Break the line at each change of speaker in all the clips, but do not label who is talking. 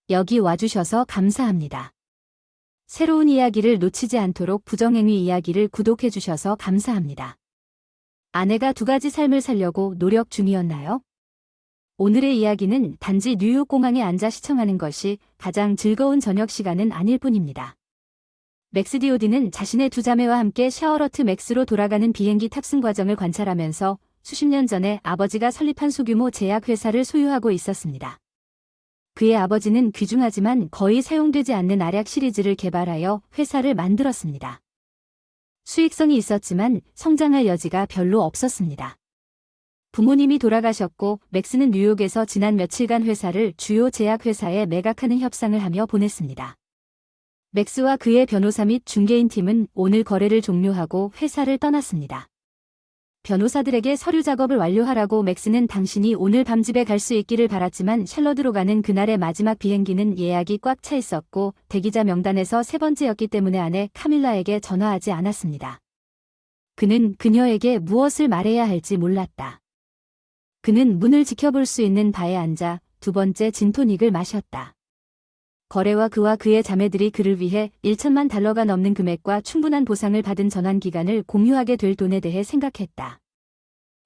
여기 와주셔서 감사합니다. 새로운 이야기를 놓치지 않도록 부정행위 이야기를 구독해주셔서 감사합니다. 아내가 2가지 삶을 살려고 노력 중이었나요? 오늘의 이야기는 단지 뉴욕 공항에 앉아 시청하는 것이 가장 즐거운 저녁 시간은 아닐 뿐입니다. 맥스 DOD는 자신의 2자매와 함께 샤얼러트 맥스로 돌아가는 비행기 탑승 과정을 관찰하면서 수십 년 전에 아버지가 설립한 소규모 제약회사를 소유하고 있었습니다. 그의 아버지는 귀중하지만 거의 사용되지 않는 알약 시리즈를 개발하여 회사를 만들었습니다. 수익성이 있었지만 성장할 여지가 별로 없었습니다. 부모님이 돌아가셨고 맥스는 뉴욕에서 지난 며칠간 회사를 주요 제약회사에 매각하는 협상을 하며 보냈습니다. 맥스와 그의 변호사 및 중개인팀은 오늘 거래를 종료하고 회사를 떠났습니다. 변호사들에게 서류 작업을 완료하라고 맥스는 당신이 오늘 밤 집에 갈 수 있기를 바랐지만 샬럿으로 가는 그날의 마지막 비행기는 예약이 꽉 차 있었고 대기자 명단에서 3번째였기 때문에 아내 카밀라에게 전화하지 않았습니다. 그는 그녀에게 무엇을 말해야 할지 몰랐다. 그는 문을 지켜볼 수 있는 바에 앉아 2번째 진토닉을 마셨다. 거래와 그와 그의 자매들이 그를 위해 $1,000만 넘는 금액과 충분한 보상을 받은 전환기간을 공유하게 될 돈에 대해 생각했다.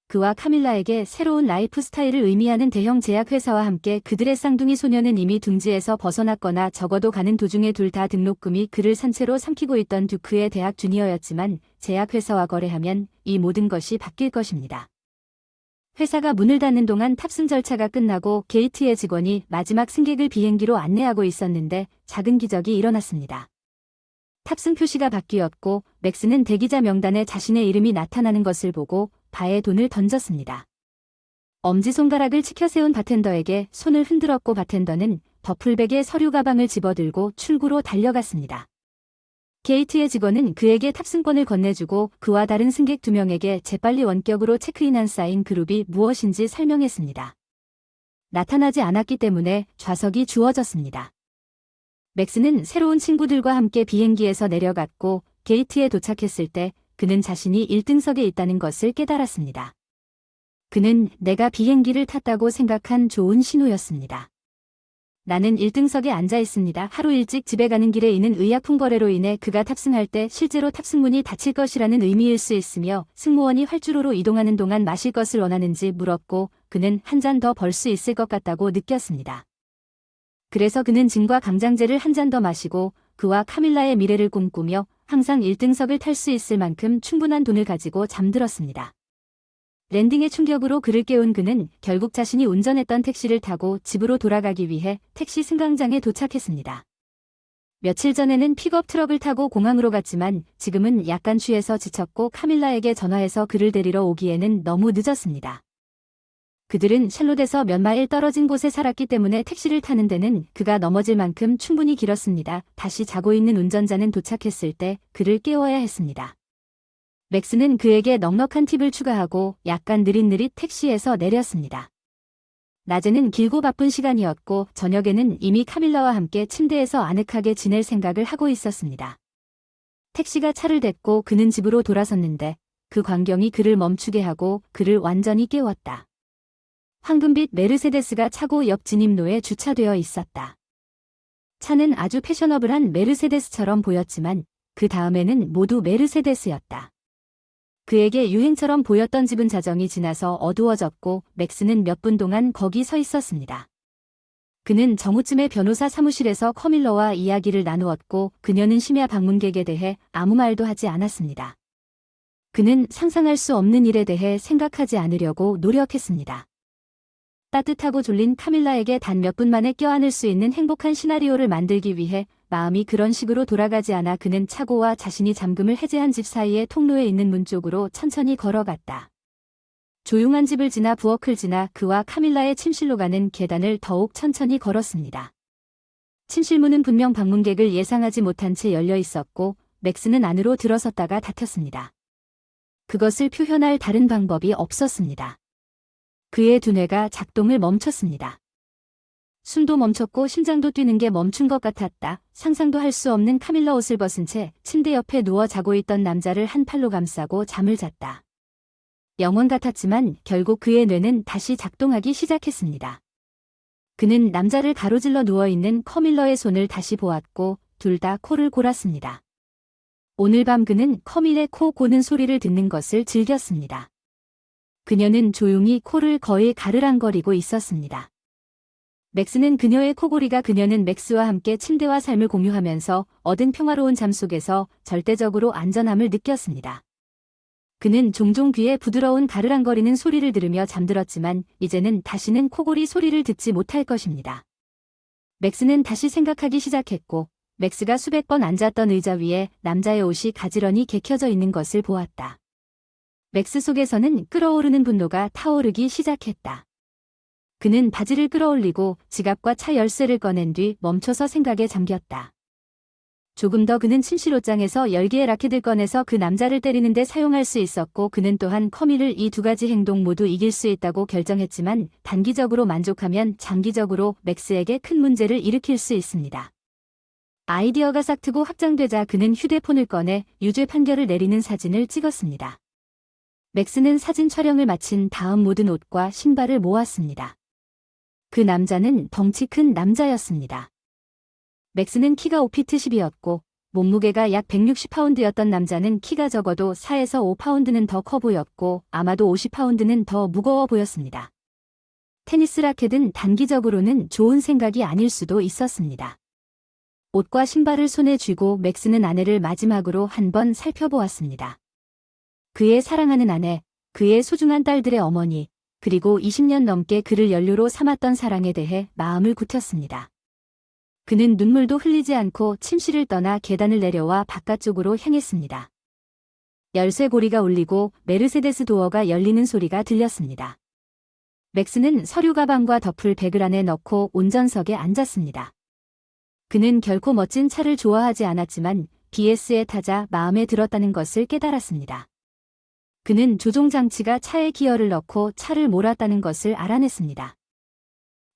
그와 카밀라에게 새로운 라이프 스타일을 의미하는 대형 제약회사와 함께 그들의 쌍둥이 소녀는 이미 둥지에서 벗어났거나 적어도 가는 도중에 둘 다 등록금이 그를 산채로 삼키고 있던 듀크의 대학 주니어였지만 제약회사와 거래하면 이 모든 것이 바뀔 것입니다. 회사가 문을 닫는 동안 탑승 절차가 끝나고 게이트의 직원이 마지막 승객을 비행기로 안내하고 있었는데 작은 기적이 일어났습니다. 탑승 표시가 바뀌었고 맥스는 대기자 명단에 자신의 이름이 나타나는 것을 보고 바에 돈을 던졌습니다. 엄지손가락을 치켜세운 바텐더에게 손을 흔들었고 바텐더는 더플백에 서류 가방을 집어들고 출구로 달려갔습니다. 게이트의 직원은 그에게 탑승권을 건네주고 그와 다른 승객 2명에게 재빨리 원격으로 체크인한 사인 그룹이 무엇인지 설명했습니다. 나타나지 않았기 때문에 좌석이 주어졌습니다. 맥스는 새로운 친구들과 함께 비행기에서 내려갔고 게이트에 도착했을 때 그는 자신이 1등석에 있다는 것을 깨달았습니다. 그는 내가 비행기를 탔다고 생각한 좋은 신호였습니다. 나는 1등석에 앉아 있습니다. 하루 일찍 집에 가는 길에 있는 의약품 거래로 인해 그가 탑승할 때 실제로 탑승문이 닫힐 것이라는 의미일 수 있으며 승무원이 활주로로 이동하는 동안 마실 것을 원하는지 물었고 그는 한 잔 더 벌 수 있을 것 같다고 느꼈습니다. 그래서 그는 진과 강장제를 한 잔 더 마시고 그와 카밀라의 미래를 꿈꾸며 항상 1등석을 탈 수 있을 만큼 충분한 돈을 가지고 잠들었습니다. 랜딩의 충격으로 그를 깨운 그는 결국 자신이 운전했던 택시를 타고 집으로 돌아가기 위해 택시 승강장에 도착했습니다. 며칠 전에는 픽업 트럭을 타고 공항으로 갔지만 지금은 약간 취해서 지쳤고 카밀라에게 전화해서 그를 데리러 오기에는 너무 늦었습니다. 그들은 샬롯에서 몇 마일 떨어진 곳에 살았기 때문에 택시를 타는 데는 그가 넘어질 만큼 충분히 길었습니다. 다시 자고 있는 운전자는 도착했을 때 그를 깨워야 했습니다. 맥스는 그에게 넉넉한 팁을 추가하고 약간 느릿느릿 택시에서 내렸습니다. 낮에는 길고 바쁜 시간이었고 저녁에는 이미 카밀라와 함께 침대에서 아늑하게 지낼 생각을 하고 있었습니다. 택시가 차를 댔고 그는 집으로 돌아섰는데 그 광경이 그를 멈추게 하고 그를 완전히 깨웠다. 황금빛 메르세데스가 차고 옆 진입로에 주차되어 있었다. 차는 아주 패셔너블한 메르세데스처럼 보였지만 그 다음에는 모두 메르세데스였다. 그에게 유행처럼 보였던 집은 자정이 지나서 어두워졌고 맥스는 몇 분 동안 거기 서 있었습니다. 그는 정오쯤에 변호사 사무실에서 커밀러와 이야기를 나누었고 그녀는 심야 방문객에 대해 아무 말도 하지 않았습니다. 그는 상상할 수 없는 일에 대해 생각하지 않으려고 노력했습니다. 따뜻하고 졸린 카밀라에게 단 몇 분 만에 껴안을 수 있는 행복한 시나리오를 만들기 위해 마음이 그런 식으로 돌아가지 않아 그는 차고와 자신이 잠금을 해제한 집 사이의 통로에 있는 문 쪽으로 천천히 걸어갔다. 조용한 집을 지나 부엌을 지나 그와 카밀라의 침실로 가는 계단을 더욱 천천히 걸었습니다. 침실문은 분명 방문객을 예상하지 못한 채 열려 있었고 맥스는 안으로 들어섰다가 닫혔습니다. 그것을 표현할 다른 방법이 없었습니다. 그의 두뇌가 작동을 멈췄습니다. 숨도 멈췄고 심장도 뛰는 게 멈춘 것 같았다. 상상도 할 수 없는 카밀라 옷을 벗은 채 침대 옆에 누워 자고 있던 남자를 한 팔로 감싸고 잠을 잤다. 영원 같았지만 결국 그의 뇌는 다시 작동하기 시작했습니다. 그는 남자를 가로질러 누워있는 커밀러의 손을 다시 보았고 둘 다 코를 골았습니다. 오늘 밤 그는 커밀의 코 고는 소리를 듣는 것을 즐겼습니다. 그녀는 조용히 코를 거의 가르랑거리고 있었습니다. 맥스는 그녀의 코골이가 그녀는 맥스와 함께 침대와 삶을 공유하면서 얻은 평화로운 잠 속에서 절대적으로 안전함을 느꼈습니다. 그는 종종 귀에 부드러운 가르랑거리는 소리를 들으며 잠들었지만 이제는 다시는 코골이 소리를 듣지 못할 것입니다. 맥스는 다시 생각하기 시작했고 맥스가 수백 번 앉았던 의자 위에 남자의 옷이 가지런히 개켜져 있는 것을 보았다. 맥스 속에서는 끓어오르는 분노가 타오르기 시작했다. 그는 바지를 끌어올리고 지갑과 차 열쇠를 꺼낸 뒤 멈춰서 생각에 잠겼다. 조금 더 그는 침실 옷장에서 10개의 라켓을 꺼내서 그 남자를 때리는데 사용할 수 있었고 그는 또한 커밀을 이 두 가지 행동 모두 이길 수 있다고 결정했지만 단기적으로 만족하면 장기적으로 맥스에게 큰 문제를 일으킬 수 있습니다. 아이디어가 싹트고 확장되자 그는 휴대폰을 꺼내 유죄 판결을 내리는 사진을 찍었습니다. 맥스는 사진 촬영을 마친 다음 모든 옷과 신발을 모았습니다. 그 남자는 덩치 큰 남자였습니다. 맥스는 키가 5피트 10이었고 몸무게가 약 160파운드였던 남자는 키가 적어도 4에서 5파운드는 더 커 보였고 아마도 50파운드는 더 무거워 보였습니다. 테니스 라켓은 단기적으로는 좋은 생각이 아닐 수도 있었습니다. 옷과 신발을 손에 쥐고 맥스는 아내를 마지막으로 한번 살펴보았습니다. 그의 사랑하는 아내, 그의 소중한 딸들의 어머니, 그리고 20년 넘게 그를 연료로 삼았던 사랑에 대해 마음을 굳혔습니다. 그는 눈물도 흘리지 않고 침실을 떠나 계단을 내려와 바깥쪽으로 향했습니다. 열쇠고리가 울리고 메르세데스 도어가 열리는 소리가 들렸습니다. 맥스는 서류 가방과 덮을 백을 안에 넣고 운전석에 앉았습니다. 그는 결코 멋진 차를 좋아하지 않았지만 BS에 타자 마음에 들었다는 것을 깨달았습니다. 그는 조종장치가 차에 기어를 넣고 차를 몰았다는 것을 알아냈습니다.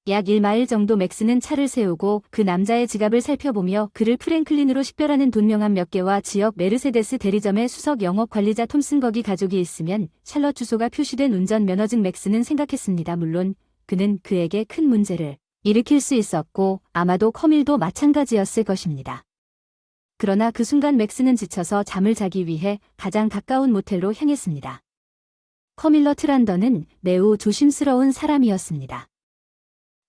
약 1마일 정도 맥스는 차를 세우고 그 남자의 지갑을 살펴보며 그를 프랭클린으로 식별하는 돈 명함 몇 개와 지역 메르세데스 대리점의 수석 영업 관리자 톰슨 거기 가족이 있으면 샬럿 주소가 표시된 운전면허증. 맥스는 생각했습니다. 물론 그는 그에게 큰 문제를 일으킬 수 있었고 아마도 커밀도 마찬가지였을 것입니다. 그러나 그 순간 맥스는 지쳐서 잠을 자기 위해 가장 가까운 모텔로 향했습니다. 커밀러 트란더는 매우 조심스러운 사람이었습니다.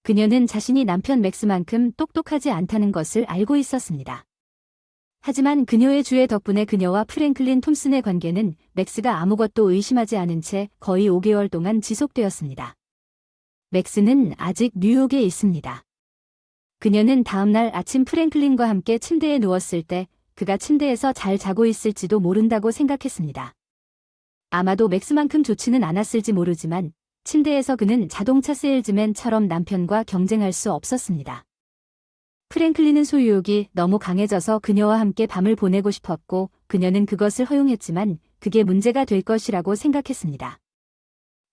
그녀는 자신이 남편 맥스만큼 똑똑하지 않다는 것을 알고 있었습니다. 하지만 그녀의 주의 덕분에 그녀와 프랭클린 톰슨의 관계는 맥스가 아무것도 의심하지 않은 채 거의 5개월 동안 지속되었습니다. 맥스는 아직 뉴욕에 있습니다. 그녀는 다음날 아침 프랭클린과 함께 침대에 누웠을 때 그가 침대에서 잘 자고 있을지도 모른다고 생각했습니다. 아마도 맥스만큼 좋지는 않았을지 모르지만 침대에서 그는 자동차 세일즈맨처럼 남편과 경쟁할 수 없었습니다. 프랭클린은 소유욕이 너무 강해져서 그녀와 함께 밤을 보내고 싶었고 그녀는 그것을 허용했지만 그게 문제가 될 것이라고 생각했습니다.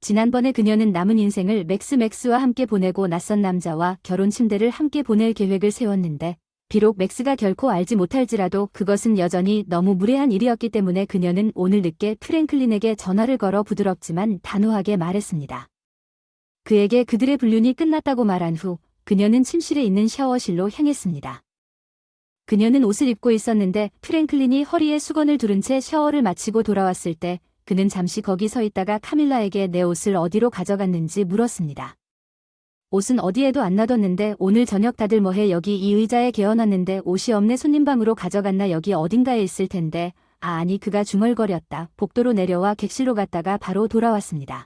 지난번에 그녀는 남은 인생을 맥스와 함께 보내고 낯선 남자와 결혼 침대를 함께 보낼 계획을 세웠는데 비록 맥스가 결코 알지 못할지라도 그것은 여전히 너무 무례한 일이었기 때문에 그녀는 오늘 늦게 프랭클린에게 전화를 걸어 부드럽지만 단호하게 말했습니다. 그에게 그들의 불륜이 끝났다고 말한 후 그녀는 침실에 있는 샤워실로 향했습니다. 그녀는 옷을 입고 있었는데 프랭클린이 허리에 수건을 두른 채 샤워를 마치고 돌아왔을 때 그는 잠시 거기 서 있다가 카밀라에게 내 옷을 어디로 가져갔는지 물었습니다. 옷은 어디에도 안 놔뒀는데 오늘 저녁 다들 뭐해? 여기 이 의자에 개어놨는데 옷이 없네. 손님 방으로 가져갔나? 여기 어딘가에 있을 텐데. 아니 그가 중얼거렸다. 복도로 내려와 객실로 갔다가 바로 돌아왔습니다.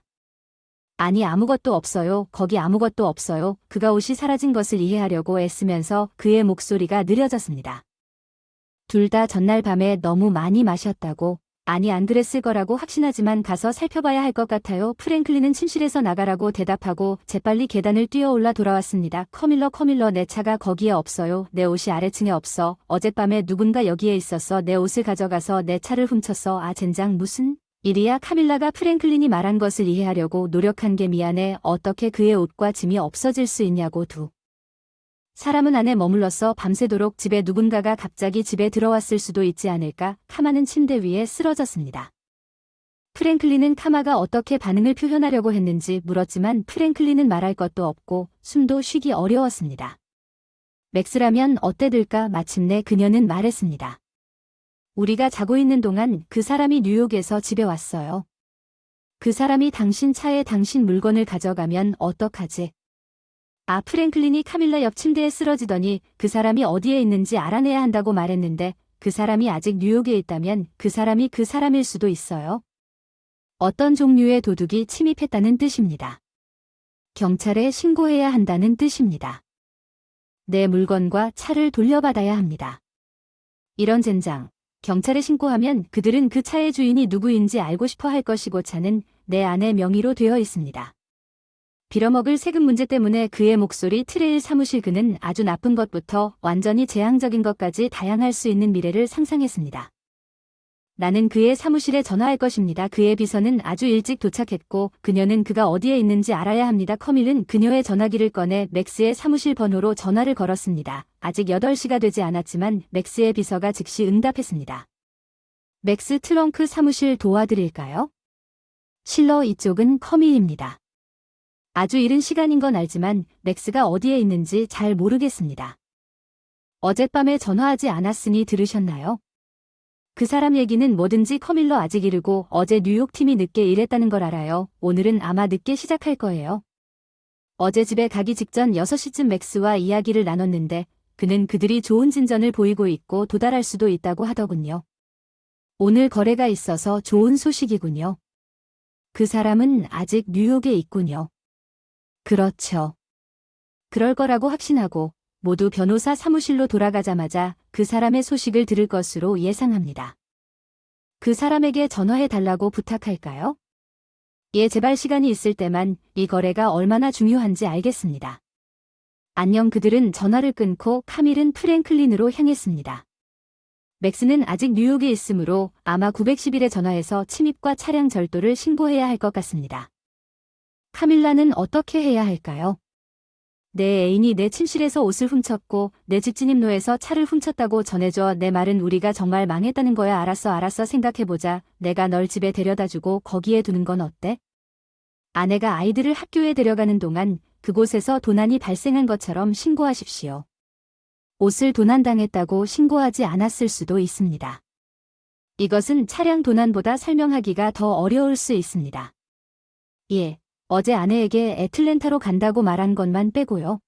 아니 아무것도 없어요. 거기 아무것도 없어요. 그가 옷이 사라진 것을 이해하려고 애쓰면서 그의 목소리가 느려졌습니다. 둘 다 전날 밤에 너무 많이 마셨다고. 아니 안 그랬을 거라고 확신하지만 가서 살펴봐야 할 것 같아요. 프랭클린은 침실에서 나가라고 대답하고 재빨리 계단을 뛰어올라 돌아왔습니다. 커밀러 내 차가 거기에 없어요. 내 옷이 아래층에 없어. 어젯밤에 누군가 여기에 있었어. 내 옷을 가져가서 내 차를 훔쳤어. 아 젠장 무슨 일이야? 카밀라가 프랭클린이 말한 것을 이해하려고 노력한 게 미안해. 어떻게 그의 옷과 짐이 없어질 수 있냐고. 두 사람은 안에 머물러서 밤새도록 집에 누군가가 갑자기 집에 들어왔을 수도 있지 않을까? 카마는 침대 위에 쓰러졌습니다. 프랭클린은 카마가 어떻게 반응을 표현하려고 했는지 물었지만 프랭클린은 말할 것도 없고 숨도 쉬기 어려웠습니다. 맥스라면 어때들까? 마침내 그녀는 말했습니다. 우리가 자고 있는 동안 그 사람이 뉴욕에서 집에 왔어요. 그 사람이 당신 차에 당신 물건을 가져가면 어떡하지? 프랭클린이 카밀라 옆 침대에 쓰러지더니 그 사람이 어디에 있는지 알아내야 한다고 말했는데 그 사람이 아직 뉴욕에 있다면 그 사람이 그 사람일 수도 있어요. 어떤 종류의 도둑이 침입했다는 뜻입니다. 경찰에 신고해야 한다는 뜻입니다. 내 물건과 차를 돌려받아야 합니다. 이런 젠장, 경찰에 신고하면 그들은 그 차의 주인이 누구인지 알고 싶어 할 것이고 차는 내 아내 명의로 되어 있습니다. 빌어먹을 세금 문제 때문에 그의 목소리 트레일 사무실 그는 아주 나쁜 것부터 완전히 재앙적인 것까지 다양할 수 있는 미래를 상상했습니다. 나는 그의 사무실에 전화할 것입니다. 그의 비서는 아주 일찍 도착했고 그녀는 그가 어디에 있는지 알아야 합니다. 커밀은 그녀의 전화기를 꺼내 맥스의 사무실 번호로 전화를 걸었습니다. 아직 8시가 되지 않았지만 맥스의 비서가 즉시 응답했습니다. 맥스 트렁크 사무실 도와드릴까요? 실러 이쪽은 커밀입니다. 아주 이른 시간인 건 알지만 맥스가 어디에 있는지 잘 모르겠습니다. 어젯밤에 전화하지 않았으니 들으셨나요? 그 사람 얘기는 뭐든지 커밀러 아직 이르고 어제 뉴욕 팀이 늦게 일했다는 걸 알아요. 오늘은 아마 늦게 시작할 거예요. 어제 집에 가기 직전 6시쯤 맥스와 이야기를 나눴는데 그는 그들이 좋은 진전을 보이고 있고 도달할 수도 있다고 하더군요. 오늘 거래가 있어서 좋은 소식이군요. 그 사람은 아직 뉴욕에 있군요. 그렇죠. 그럴 거라고 확신하고 모두 변호사 사무실로 돌아가자마자 그 사람의 소식을 들을 것으로 예상합니다. 그 사람에게 전화해 달라고 부탁할까요? 예, 제발 시간이 있을 때만 이 거래가 얼마나 중요한지 알겠습니다. 안녕. 그들은 전화를 끊고 카밀은 프랭클린으로 향했습니다. 맥스는 아직 뉴욕에 있으므로 아마 911에 전화해서 침입과 차량 절도를 신고해야 할 것 같습니다. 카밀라는 어떻게 해야 할까요? 내 애인이 내 침실에서 옷을 훔쳤고 내 집 진입로에서 차를 훔쳤다고 전해줘. 내 말은 우리가 정말 망했다는 거야. 알았어 생각해보자. 내가 널 집에 데려다주고 거기에 두는 건 어때? 아내가 아이들을 학교에 데려가는 동안 그곳에서 도난이 발생한 것처럼 신고하십시오. 옷을 도난당했다고 신고하지 않았을 수도 있습니다. 이것은 차량 도난보다 설명하기가 더 어려울 수 있습니다. 예. 어제 아내에게 애틀랜타로 간다고 말한 것만 빼고요.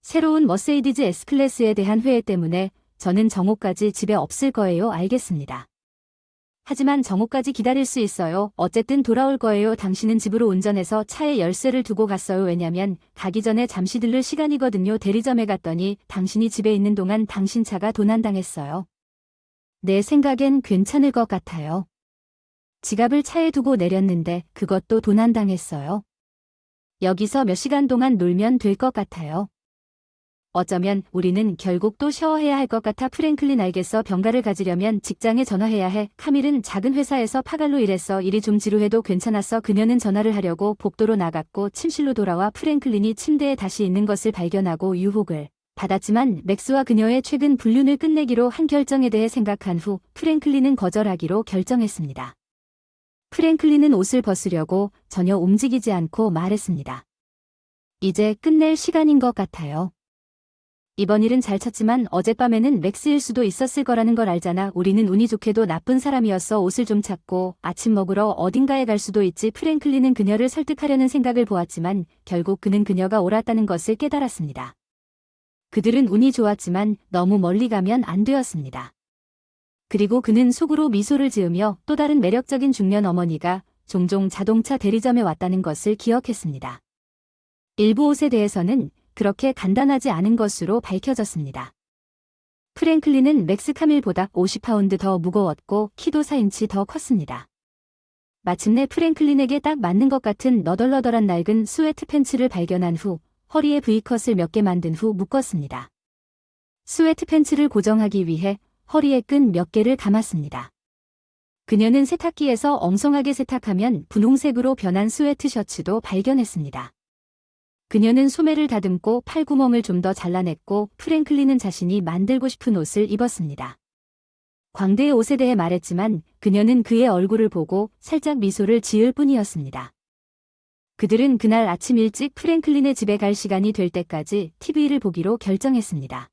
새로운 머세이디즈 S클래스에 대한 회의 때문에 저는 정오까지 집에 없을 거예요. 알겠습니다. 하지만 정오까지 기다릴 수 있어요. 어쨌든 돌아올 거예요. 당신은 집으로 운전해서 차에 열쇠를 두고 갔어요. 왜냐면 가기 전에 잠시 들를 시간이거든요. 대리점에 갔더니 당신이 집에 있는 동안 당신 차가 도난당했어요. 내 생각엔 괜찮을 것 같아요. 지갑을 차에 두고 내렸는데 그것도 도난당했어요. 여기서 몇 시간 동안 놀면 될 것 같아요. 어쩌면 우리는 결국 또 샤워해야 할 것 같아. 프랭클린 알겠어. 병가를 가지려면 직장에 전화해야 해. 카밀은 작은 회사에서 파갈로 일했어. 일이 좀 지루해도 괜찮았어. 그녀는 전화를 하려고 복도로 나갔고 침실로 돌아와 프랭클린이 침대에 다시 있는 것을 발견하고 유혹을 받았지만 맥스와 그녀의 최근 불륜을 끝내기로 한 결정에 대해 생각한 후 프랭클린은 거절하기로 결정했습니다. 프랭클린은 옷을 벗으려고 전혀 움직이지 않고 말했습니다. 이제 끝낼 시간인 것 같아요. 이번 일은 잘 쳤지만 어젯밤에는 맥스일 수도 있었을 거라는 걸 알잖아. 우리는 운이 좋게도 나쁜 사람이었어. 옷을 좀 찾고 아침 먹으러 어딘가에 갈 수도 있지. 프랭클린은 그녀를 설득하려는 생각을 보았지만 결국 그는 그녀가 옳았다는 것을 깨달았습니다. 그들은 운이 좋았지만 너무 멀리 가면 안 되었습니다. 그리고 그는 속으로 미소를 지으며 또 다른 매력적인 중년 어머니가 종종 자동차 대리점에 왔다는 것을 기억했습니다. 일부 옷에 대해서는 그렇게 간단하지 않은 것으로 밝혀졌습니다. 프랭클린은 맥스 카밀보다 50파운드 더 무거웠고 키도 4인치 더 컸습니다. 마침내 프랭클린에게 딱 맞는 것 같은 너덜너덜한 낡은 스웨트 팬츠를 발견한 후 허리에 V컷을 몇 개 만든 후 묶었습니다. 스웨트 팬츠를 고정하기 위해 허리에 끈 몇 개를 감았습니다. 그녀는 세탁기에서 엉성하게 세탁하면 분홍색으로 변한 스웨트 셔츠도 발견했습니다. 그녀는 소매를 다듬고 팔구멍을 좀 더 잘라냈고 프랭클린은 자신이 만들고 싶은 옷을 입었습니다. 광대의 옷에 대해 말했지만 그녀는 그의 얼굴을 보고 살짝 미소를 지을 뿐이었습니다. 그들은 그날 아침 일찍 프랭클린의 집에 갈 시간이 될 때까지 TV를 보기로 결정했습니다.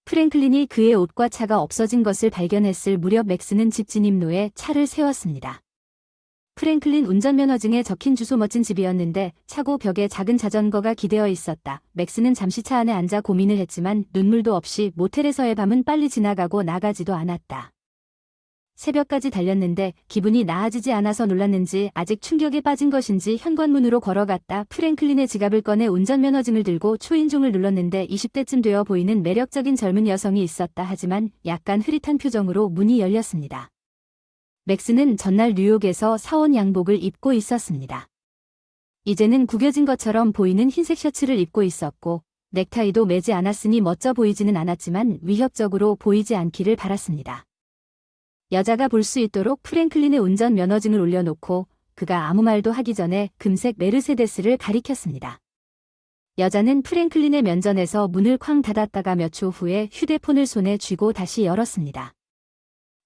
프랭클린이 그의 옷과 차가 없어진 것을 발견했을 무렵 맥스는 집 진입로에 차를 세웠습니다. 프랭클린 운전면허증에 적힌 주소 멋진 집이었는데 차고 벽에 작은 자전거가 기대어 있었다. 맥스는 잠시 차 안에 앉아 고민을 했지만 눈물도 없이 모텔에서의 밤은 빨리 지나가고 나가지도 않았다. 새벽까지 달렸는데 기분이 나아지지 않아서 놀랐는지 아직 충격에 빠진 것인지 현관문으로 걸어갔다. 프랭클린의 지갑을 꺼내 운전면허증을 들고 초인종을 눌렀는데 20대쯤 되어 보이는 매력적인 젊은 여성이 있었다. 하지만 약간 흐릿한 표정으로 문이 열렸습니다. 맥스는 전날 뉴욕에서 사온 양복을 입고 있었습니다. 이제는 구겨진 것처럼 보이는 흰색 셔츠를 입고 있었고 넥타이도 매지 않았으니 멋져 보이지는 않았지만 위협적으로 보이지 않기를 바랐습니다. 여자가 볼 수 있도록 프랭클린의 운전면허증을 올려놓고 그가 아무 말도 하기 전에 금색 메르세데스를 가리켰습니다. 여자는 프랭클린의 면전에서 문을 쾅 닫았다가 몇 초 후에 휴대폰을 손에 쥐고 다시 열었습니다.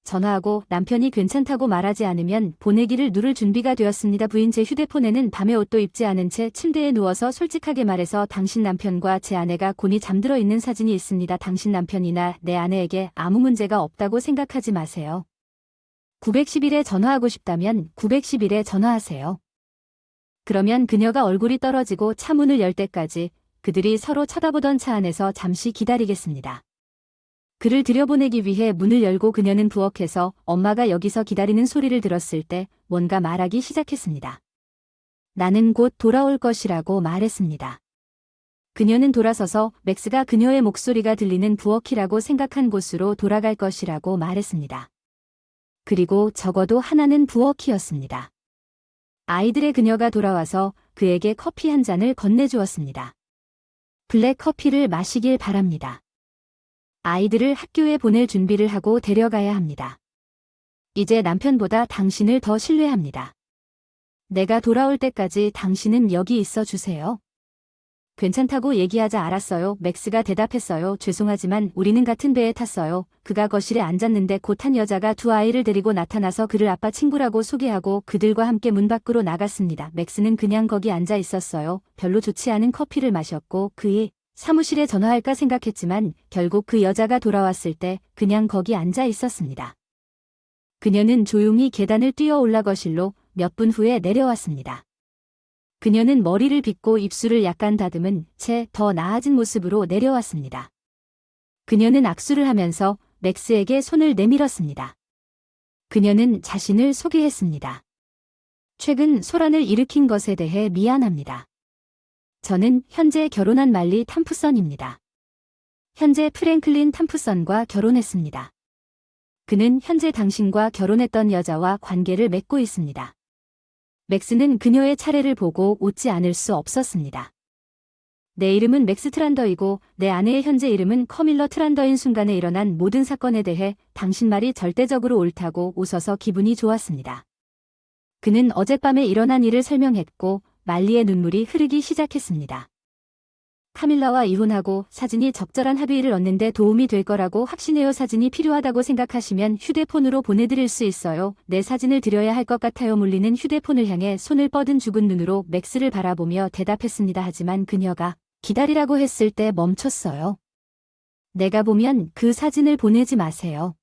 전화하고 남편이 괜찮다고 말하지 않으면 보내기를 누를 준비가 되었습니다. 부인, 제 휴대폰에는 밤에 옷도 입지 않은 채 침대에 누워서 솔직하게 말해서 당신 남편과 제 아내가 곤히 잠들어 있는 사진이 있습니다. 당신 남편이나 내 아내에게 아무 문제가 없다고 생각하지 마세요. 911에 전화하고 싶다면 911에 전화하세요. 그러면 그녀가 얼굴이 떨어지고 차 문을 열 때까지 그들이 서로 쳐다보던 차 안에서 잠시 기다리겠습니다. 그를 들여보내기 위해 문을 열고 그녀는 부엌에서 엄마가 여기서 기다리는 소리를 들었을 때 뭔가 말하기 시작했습니다. 나는 곧 돌아올 것이라고 말했습니다. 그녀는 돌아서서 맥스가 그녀의 목소리가 들리는 부엌이라고 생각한 곳으로 돌아갈 것이라고 말했습니다. 그리고 적어도 하나는 부엌이었습니다. 아이들의 그녀가 돌아와서 그에게 커피 한 잔을 건네주었습니다. 블랙 커피를 마시길 바랍니다. 아이들을 학교에 보낼 준비를 하고 데려가야 합니다. 이제 남편보다 당신을 더 신뢰합니다. 내가 돌아올 때까지 당신은 여기 있어 주세요. 괜찮다고 얘기하자. 알았어요. 맥스가 대답했어요. 죄송하지만 우리는 같은 배에 탔어요. 그가 거실에 앉았는데 곧 한 여자가 두 아이를 데리고 나타나서 그를 아빠 친구라고 소개하고 그들과 함께 문 밖으로 나갔습니다. 맥스는 그냥 거기 앉아 있었어요. 별로 좋지 않은 커피를 마셨고 그의 사무실에 전화할까 생각했지만 결국 그 여자가 돌아왔을 때 그냥 거기 앉아 있었습니다. 그녀는 조용히 계단을 뛰어 올라 거실로 몇 분 후에 내려왔습니다. 그녀는 머리를 빗고 입술을 약간 다듬은 채 더 나아진 모습으로 내려왔습니다. 그녀는 악수를 하면서 맥스에게 손을 내밀었습니다. 그녀는 자신을 소개했습니다. 최근 소란을 일으킨 것에 대해 미안합니다. 저는 현재 결혼한 말리 탐프선입니다. 현재 프랭클린 탐프선과 결혼했습니다. 그는 현재 당신과 결혼했던 여자와 관계를 맺고 있습니다. 맥스는 그녀의 차례를 보고 웃지 않을 수 없었습니다. 내 이름은 맥스 트란더이고 내 아내의 현재 이름은 커밀러 트란더인 순간에 일어난 모든 사건에 대해 당신 말이 절대적으로 옳다고 웃어서 기분이 좋았습니다. 그는 어젯밤에 일어난 일을 설명했고 말리의 눈물이 흐르기 시작했습니다. 카밀라와 이혼하고 사진이 적절한 합의를 얻는 데 도움이 될 거라고 확신해요. 사진이 필요하다고 생각하시면 휴대폰으로 보내드릴 수 있어요. 내 사진을 드려야 할 것 같아요. 물리는 휴대폰을 향해 손을 뻗은 죽은 눈으로 맥스를 바라보며 대답했습니다. 하지만 그녀가 기다리라고 했을 때 멈췄어요. 내가 보면 그 사진을 보내지 마세요.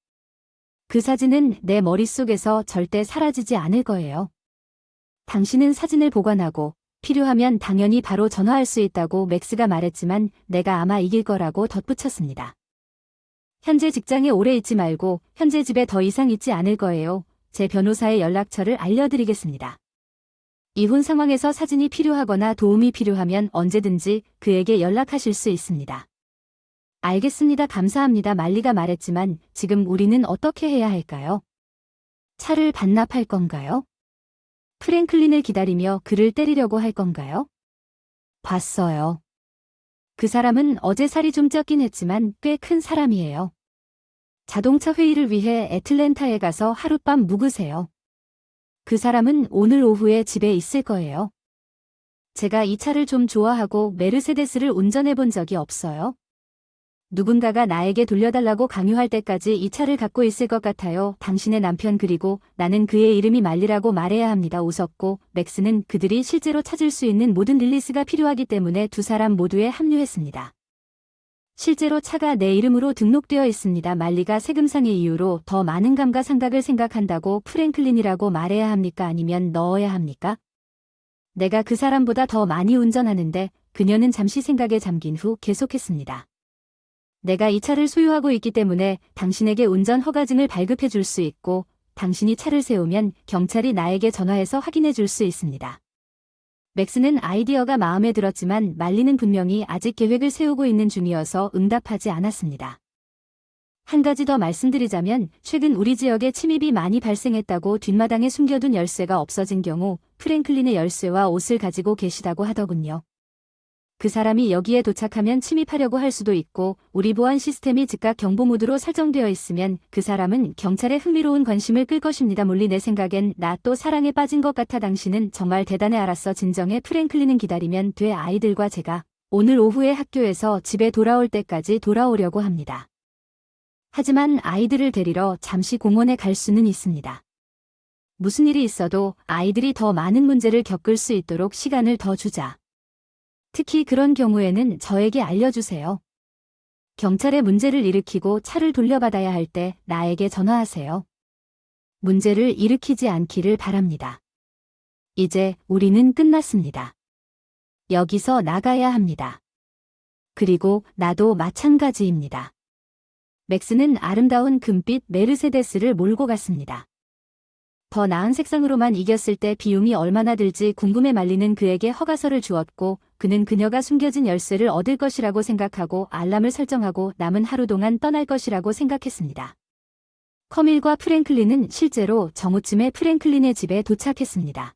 그 사진은 내 머릿속에서 절대 사라지지 않을 거예요. 당신은 사진을 보관하고 필요하면 당연히 바로 전화할 수 있다고 맥스가 말했지만 내가 아마 이길 거라고 덧붙였습니다. 현재 직장에 오래 있지 말고 현재 집에 더 이상 있지 않을 거예요. 제 변호사의 연락처를 알려드리겠습니다. 이혼 상황에서 사진이 필요하거나 도움이 필요하면 언제든지 그에게 연락하실 수 있습니다. 알겠습니다. 감사합니다. 말리가 말했지만 지금 우리는 어떻게 해야 할까요? 차를 반납할 건가요? 프랭클린을 기다리며 그를 때리려고 할 건가요? 봤어요. 그 사람은 어제 살이 좀 쪘긴 했지만 꽤 큰 사람이에요. 자동차 회의를 위해 애틀랜타에 가서 하룻밤 묵으세요. 그 사람은 오늘 오후에 집에 있을 거예요. 제가 이 차를 좀 좋아하고 메르세데스를 운전해 본 적이 없어요. 누군가가 나에게 돌려달라고 강요할 때까지 이 차를 갖고 있을 것 같아요. 당신의 남편 그리고 나는 그의 이름이 말리라고 말해야 합니다. 웃었고 맥스는 그들이 실제로 찾을 수 있는 모든 릴리스가 필요하기 때문에 두 사람 모두에 합류했습니다. 실제로 차가 내 이름으로 등록되어 있습니다. 말리가 세금상의 이유로 더 많은 감가상각을 생각한다고 프랭클린이라고 말해야 합니까? 아니면 넣어야 합니까? 내가 그 사람보다 더 많이 운전하는데 그녀는 잠시 생각에 잠긴 후 계속했습니다. 내가 이 차를 소유하고 있기 때문에 당신에게 운전 허가증을 발급해 줄 수 있고 당신이 차를 세우면 경찰이 나에게 전화해서 확인해 줄 수 있습니다. 맥스는 아이디어가 마음에 들었지만 말리는 분명히 아직 계획을 세우고 있는 중이어서 응답하지 않았습니다. 한 가지 더 말씀드리자면 최근 우리 지역에 침입이 많이 발생했다고 뒷마당에 숨겨둔 열쇠가 없어진 경우 프랭클린의 열쇠와 옷을 가지고 계시다고 하더군요. 그 사람이 여기에 도착하면 침입하려고 할 수도 있고 우리 보안 시스템이 즉각 경보 모드로 설정되어 있으면 그 사람은 경찰의 흥미로운 관심을 끌 것입니다. 몰리 내 생각엔 나 또 사랑에 빠진 것 같아. 당신은 정말 대단해. 알았어. 진정해. 프랭클린은 기다리면 돼. 아이들과 제가 오늘 오후에 학교에서 집에 돌아올 때까지 돌아오려고 합니다. 하지만 아이들을 데리러 잠시 공원에 갈 수는 있습니다. 무슨 일이 있어도 아이들이 더 많은 문제를 겪을 수 있도록 시간을 더 주자. 특히 그런 경우에는 저에게 알려주세요. 경찰에 문제를 일으키고 차를 돌려받아야 할 때 나에게 전화하세요. 문제를 일으키지 않기를 바랍니다. 이제 우리는 끝났습니다. 여기서 나가야 합니다. 그리고 나도 마찬가지입니다. 맥스는 아름다운 금빛 메르세데스를 몰고 갔습니다. 더 나은 색상으로만 이겼을 때 비용이 얼마나 들지 궁금해. 말리는 그에게 허가서를 주었고 그는 그녀가 숨겨진 열쇠를 얻을 것이라고 생각하고 알람을 설정하고 남은 하루 동안 떠날 것이라고 생각했습니다. 커밀과 프랭클린은 실제로 정오쯤에 프랭클린의 집에 도착했습니다.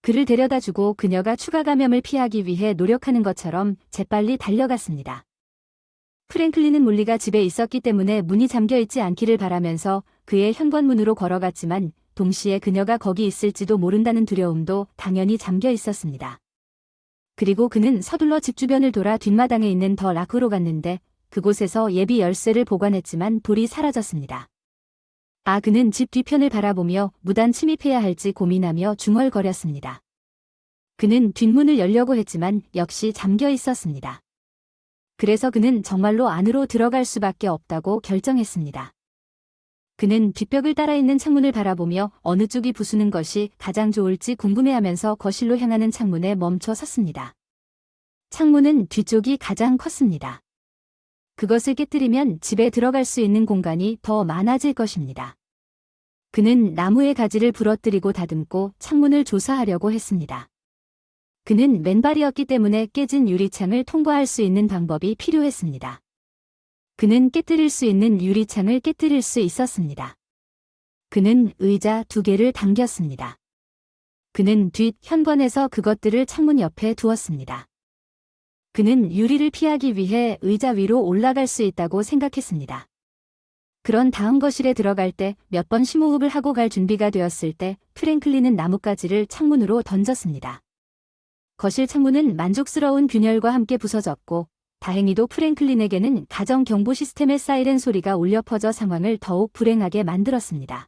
그를 데려다주고 그녀가 추가 감염을 피하기 위해 노력하는 것처럼 재빨리 달려갔습니다. 프랭클린은 몰리가 집에 있었기 때문에 문이 잠겨있지 않기를 바라면서 그의 현관문으로 걸어갔지만 동시에 그녀가 거기 있을지도 모른다는 두려움도 당연히 잠겨 있었습니다. 그리고 그는 서둘러 집 주변을 돌아 뒷마당에 있는 더 락으로 갔는데 그곳에서 예비 열쇠를 보관했지만 돌이 사라졌습니다. 그는 집 뒤편을 바라보며 무단 침입해야 할지 고민하며 중얼거렸습니다. 그는 뒷문을 열려고 했지만 역시 잠겨 있었습니다. 그래서 그는 정말로 안으로 들어갈 수밖에 없다고 결정했습니다. 그는 뒷벽을 따라 있는 창문을 바라보며 어느 쪽이 부수는 것이 가장 좋을지 궁금해하면서 거실로 향하는 창문에 멈춰 섰습니다. 창문은 뒤쪽이 가장 컸습니다. 그것을 깨뜨리면 집에 들어갈 수 있는 공간이 더 많아질 것입니다. 그는 나무의 가지를 부러뜨리고 다듬고 창문을 조사하려고 했습니다. 그는 맨발이었기 때문에 깨진 유리창을 통과할 수 있는 방법이 필요했습니다. 그는 깨뜨릴 수 있는 유리창을 깨뜨릴 수 있었습니다. 그는 의자 2개를 당겼습니다. 그는 뒷 현관에서 그것들을 창문 옆에 두었습니다. 그는 유리를 피하기 위해 의자 위로 올라갈 수 있다고 생각했습니다. 그런 다음 거실에 들어갈 때 몇 번 심호흡을 하고 갈 준비가 되었을 때 프랭클린은 나뭇가지를 창문으로 던졌습니다. 거실 창문은 만족스러운 균열과 함께 부서졌고 다행히도 프랭클린에게는 가정 경보 시스템의 사이렌 소리가 울려 퍼져 상황을 더욱 불행하게 만들었습니다.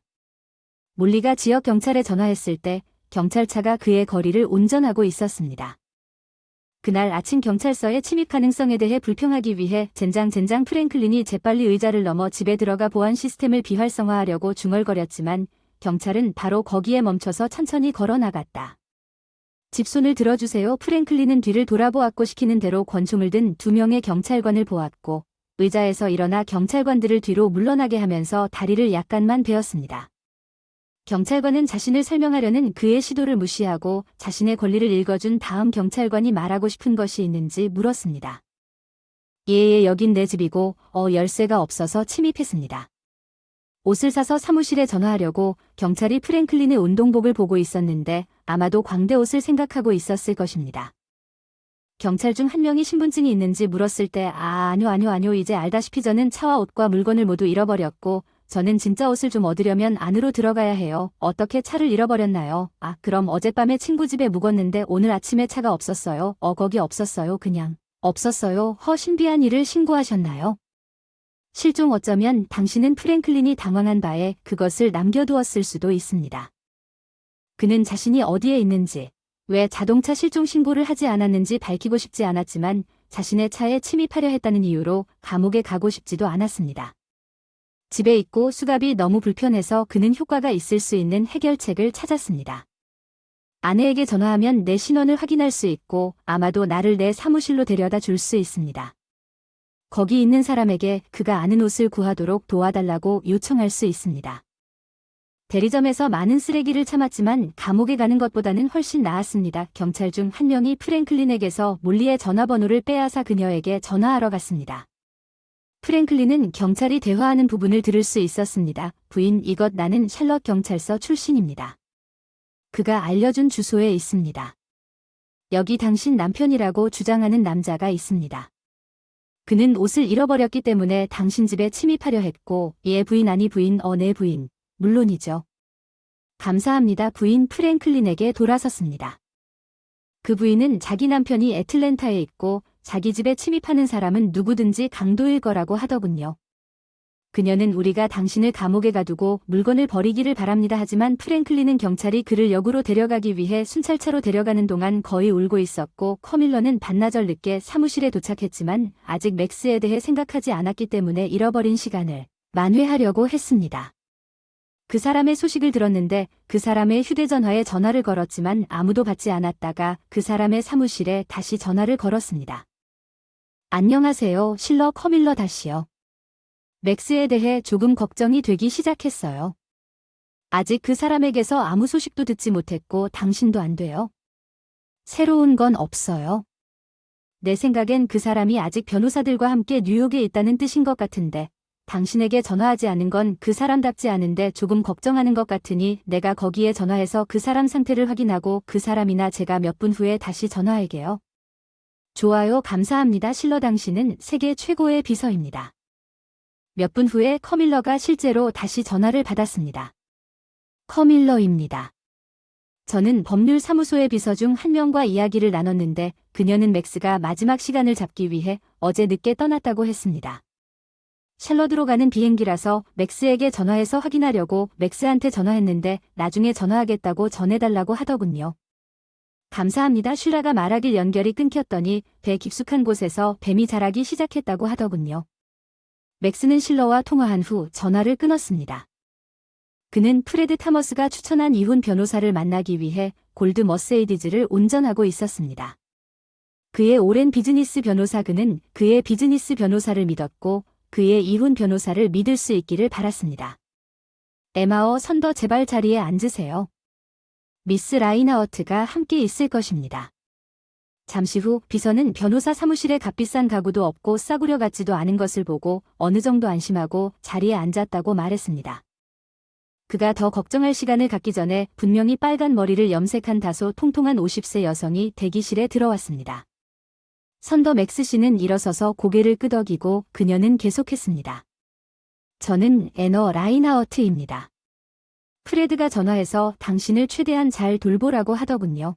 몰리가 지역 경찰에 전화했을 때 경찰차가 그의 거리를 운전하고 있었습니다. 그날 아침 경찰서의 침입 가능성에 대해 불평하기 위해 젠장 프랭클린이 재빨리 의자를 넘어 집에 들어가 보안 시스템을 비활성화하려고 중얼거렸지만 경찰은 바로 거기에 멈춰서 천천히 걸어 나갔다. 집손을 들어주세요. 프랭클린은 뒤를 돌아보았고 시키는 대로 권총을 든 2명의 경찰관을 보았고 의자에서 일어나 경찰관들을 뒤로 물러나게 하면서 다리를 약간만 베었습니다. 경찰관은 자신을 설명하려는 그의 시도를 무시하고 자신의 권리를 읽어준 다음 경찰관이 말하고 싶은 것이 있는지 물었습니다. 예, 여긴 내 집이고 열쇠가 없어서 침입했습니다. 옷을 사서 사무실에 전화하려고. 경찰이 프랭클린의 운동복을 보고 있었는데 아마도 광대 옷을 생각하고 있었을 것입니다. 경찰 중 한 명이 신분증이 있는지 물었을 때 아니요. 이제 알다시피 저는 차와 옷과 물건을 모두 잃어버렸고 저는 진짜 옷을 좀 얻으려면 안으로 들어가야 해요. 어떻게 차를 잃어버렸나요? 그럼 어젯밤에 친구 집에 묵었는데 오늘 아침에 차가 없었어요. 거기 없었어요. 그냥 없었어요. 신비한 일을 신고하셨나요? 실종 어쩌면 당신은 프랭클린이 당황한 바에 그것을 남겨두었을 수도 있습니다. 그는 자신이 어디에 있는지, 왜 자동차 실종 신고를 하지 않았는지 밝히고 싶지 않았지만 자신의 차에 침입하려 했다는 이유로 감옥에 가고 싶지도 않았습니다. 집에 있고 수갑이 너무 불편해서 그는 효과가 있을 수 있는 해결책을 찾았습니다. 아내에게 전화하면 내 신원을 확인할 수 있고 아마도 나를 내 사무실로 데려다 줄 수 있습니다. 거기 있는 사람에게 그가 아는 옷을 구하도록 도와달라고 요청할 수 있습니다. 대리점에서 많은 쓰레기를 참았지만 감옥에 가는 것보다는 훨씬 나았습니다. 경찰 중 한 명이 프랭클린에게서 몰리의 전화번호를 빼앗아 그녀에게 전화하러 갔습니다. 프랭클린은 경찰이 대화하는 부분을 들을 수 있었습니다. 부인, 이것 나는 샬럿 경찰서 출신입니다. 그가 알려준 주소에 있습니다. 여기 당신 남편이라고 주장하는 남자가 있습니다. 그는 옷을 잃어버렸기 때문에 당신 집에 침입하려 했고, 예 부인 아니 부인 네 부인. 물론이죠. 감사합니다. 부인 프랭클린에게 돌아섰습니다. 그 부인은 자기 남편이 애틀랜타에 있고 자기 집에 침입하는 사람은 누구든지 강도일 거라고 하더군요. 그녀는 우리가 당신을 감옥에 가두고 물건을 버리기를 바랍니다. 하지만 프랭클린은 경찰이 그를 역으로 데려가기 위해 순찰차로 데려가는 동안 거의 울고 있었고 커밀러는 반나절 늦게 사무실에 도착했지만 아직 맥스에 대해 생각하지 않았기 때문에 잃어버린 시간을 만회하려고 했습니다. 그 사람의 소식을 들었는데 그 사람의 휴대전화에 전화를 걸었지만 아무도 받지 않았다가 그 사람의 사무실에 다시 전화를 걸었습니다. 안녕하세요, 실러 커밀러 다시요. 맥스에 대해 조금 걱정이 되기 시작했어요. 아직 그 사람에게서 아무 소식도 듣지 못했고 당신도 안 돼요. 새로운 건 없어요. 내 생각엔 그 사람이 아직 변호사들과 함께 뉴욕에 있다는 뜻인 것 같은데 당신에게 전화하지 않은 건 그 사람답지 않은데 조금 걱정하는 것 같으니 내가 거기에 전화해서 그 사람 상태를 확인하고 그 사람이나 제가 몇 분 후에 다시 전화할게요. 좋아요, 감사합니다. 실러 당신은 세계 최고의 비서입니다. 몇 분 후에 커밀러가 실제로 다시 전화를 받았습니다. 커밀러입니다. 저는 법률사무소의 비서 중 한 명과 이야기를 나눴는데 그녀는 맥스가 마지막 시간을 잡기 위해 어제 늦게 떠났다고 했습니다. 샬럿으로 가는 비행기라서 맥스에게 전화해서 확인하려고 맥스한테 전화했는데 나중에 전화하겠다고 전해달라고 하더군요. 감사합니다. 슐라가 말하길 연결이 끊겼더니 배 깊숙한 곳에서 뱀이 자라기 시작했다고 하더군요. 맥스는 실러와 통화한 후 전화를 끊었습니다. 그는 프레드 타머스가 추천한 이혼 변호사를 만나기 위해 골드 머세이디즈를 운전하고 있었습니다. 그의 오랜 비즈니스 변호사 그는 그의 비즈니스 변호사를 믿었고 그의 이혼 변호사를 믿을 수 있기를 바랐습니다. 에마어 선더 제발 자리에 앉으세요. 미스 라이나어트가 함께 있을 것입니다. 잠시 후 비서는 변호사 사무실에 값비싼 가구도 없고 싸구려 같지도 않은 것을 보고 어느 정도 안심하고 자리에 앉았다고 말했습니다. 그가 더 걱정할 시간을 갖기 전에 분명히 빨간 머리를 염색한 다소 통통한 50세 여성이 대기실에 들어왔습니다. 선더 맥스 씨는 일어서서 고개를 끄덕이고 그녀는 계속했습니다. 저는 애너 라인하우트입니다. 프레드가 전화해서 당신을 최대한 잘 돌보라고 하더군요.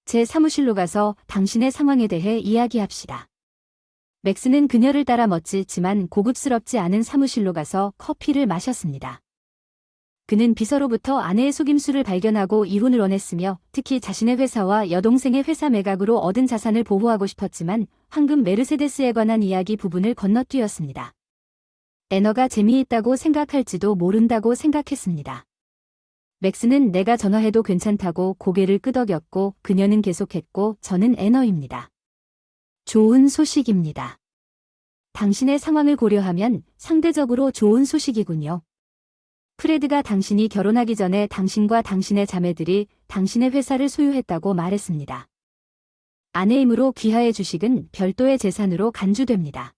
제 사무실로 가서 당신의 상황에 대해 이야기합시다. 맥스는 그녀를 따라 멋지지만 고급스럽지 않은 사무실로 가서 커피를 마셨습니다. 그는 비서로부터 아내의 속임수를 발견하고 이혼을 원했으며 특히 자신의 회사와 여동생의 회사 매각으로 얻은 자산을 보호하고 싶었지만 황금 메르세데스에 관한 이야기 부분을 건너뛰었습니다. 애너가 재미있다고 생각할지도 모른다고 생각했습니다. 맥스는 내가 전화해도 괜찮다고 고개를 끄덕였고 그녀는 계속했고 저는 애너입니다. 좋은 소식입니다. 당신의 상황을 고려하면 상대적으로 좋은 소식이군요. 프레드가 당신이 결혼하기 전에 당신과 당신의 자매들이 당신의 회사를 소유했다고 말했습니다. 아내이므로 귀하의 주식은 별도의 재산으로 간주됩니다.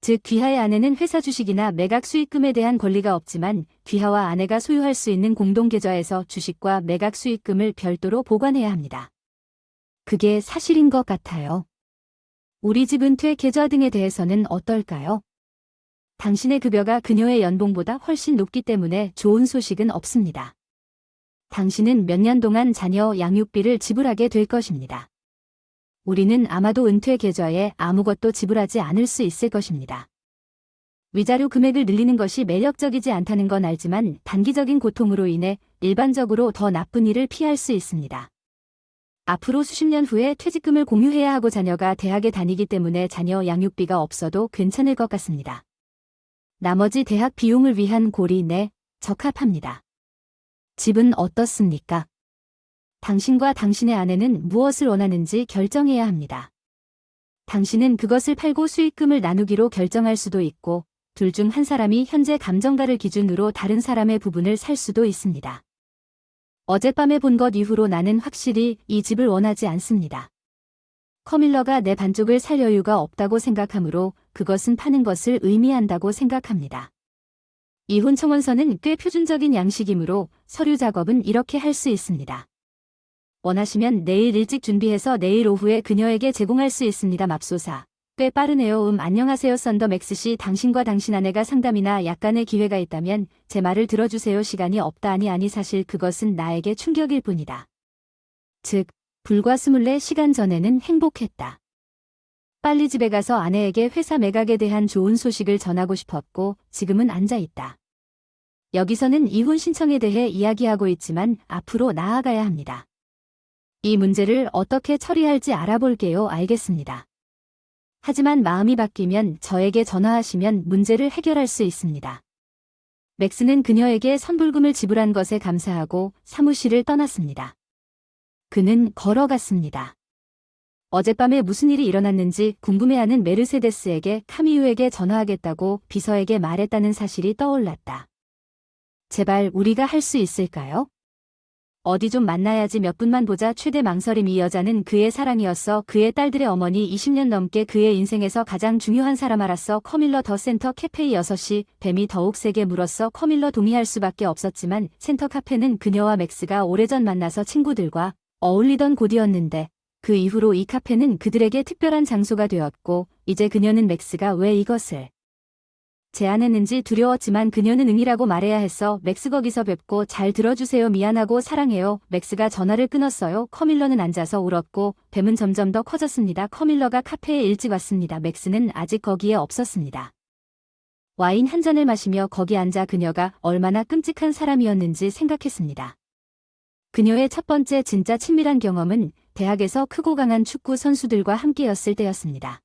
즉 귀하의 아내는 회사 주식이나 매각 수익금에 대한 권리가 없지만 귀하와 아내가 소유할 수 있는 공동계좌에서 주식과 매각 수익금을 별도로 보관해야 합니다. 그게 사실인 것 같아요. 우리 집 은퇴 계좌 등에 대해서는 어떨까요? 당신의 급여가 그녀의 연봉보다 훨씬 높기 때문에 좋은 소식은 없습니다. 당신은 몇 년 동안 자녀 양육비를 지불하게 될 것입니다. 우리는 아마도 은퇴 계좌에 아무것도 지불하지 않을 수 있을 것입니다. 위자료 금액을 늘리는 것이 매력적이지 않다는 건 알지만 단기적인 고통으로 인해 일반적으로 더 나쁜 일을 피할 수 있습니다. 앞으로 수십 년 후에 퇴직금을 공유해야 하고 자녀가 대학에 다니기 때문에 자녀 양육비가 없어도 괜찮을 것 같습니다. 나머지 대학 비용을 위한 고리 내 적합합니다. 집은 어떻습니까? 당신과 당신의 아내는 무엇을 원하는지 결정해야 합니다. 당신은 그것을 팔고 수익금을 나누기로 결정할 수도 있고 둘 중 한 사람이 현재 감정가를 기준으로 다른 사람의 부분을 살 수도 있습니다. 어젯밤에 본 것 이후로 나는 확실히 이 집을 원하지 않습니다. 커밀러가 내 반쪽을 살 여유가 없다고 생각하므로 그것은 파는 것을 의미한다고 생각합니다. 이혼 청원서는 꽤 표준적인 양식이므로 서류 작업은 이렇게 할 수 있습니다. 원하시면 내일 일찍 준비해서 내일 오후에 그녀에게 제공할 수 있습니다. 맙소사. 꽤 빠르네요. 안녕하세요. 썬더 맥스씨. 당신과 당신 아내가 상담이나 약간의 기회가 있다면 제 말을 들어주세요. 시간이 없다. 아니 사실 그것은 나에게 충격일 뿐이다. 즉, 불과 24시간 전에는 행복했다. 빨리 집에 가서 아내에게 회사 매각에 대한 좋은 소식을 전하고 싶었고 지금은 앉아있다. 여기서는 이혼 신청에 대해 이야기하고 있지만 앞으로 나아가야 합니다. 이 문제를 어떻게 처리할지 알아볼게요. 알겠습니다. 하지만 마음이 바뀌면 저에게 전화하시면 문제를 해결할 수 있습니다. 맥스는 그녀에게 선불금을 지불한 것에 감사하고 사무실을 떠났습니다. 그는 걸어갔습니다. 어젯밤에 무슨 일이 일어났는지 궁금해하는 메르세데스에게 카미유에게 전화하겠다고 비서에게 말했다는 사실이 떠올랐다. 제발 우리가 할 수 있을까요? 어디 좀 만나야지. 몇 분만 보자. 최대 망설임. 이 여자는 그의 사랑이었어. 그의 딸들의 어머니. 20년 넘게 그의 인생에서 가장 중요한 사람. 알았어. 커밀러. 더 센터 카페의 6시. 뱀이 더욱 세게 물었어. 커밀러 동의할 수밖에 없었지만 센터 카페는 그녀와 맥스가 오래전 만나서 친구들과 어울리던 곳이었는데 그 이후로 이 카페는 그들에게 특별한 장소가 되었고 이제 그녀는 맥스가 왜 이것을 제안했는지 두려웠지만 그녀는 응이라고 말해야 했어. 맥스 거기서 뵙고 잘 들어주세요. 미안하고 사랑해요. 맥스가 전화를 끊었어요. 커밀러는 앉아서 울었고 뱀은 점점 더 커졌습니다. 커밀러가 카페에 일찍 왔습니다. 맥스는 아직 거기에 없었습니다. 와인 한 잔을 마시며 거기 앉아 그녀가 얼마나 끔찍한 사람이었는지 생각했습니다. 그녀의 첫 번째 진짜 친밀한 경험은 대학에서 크고 강한 축구 선수들과 함께였을 때였습니다.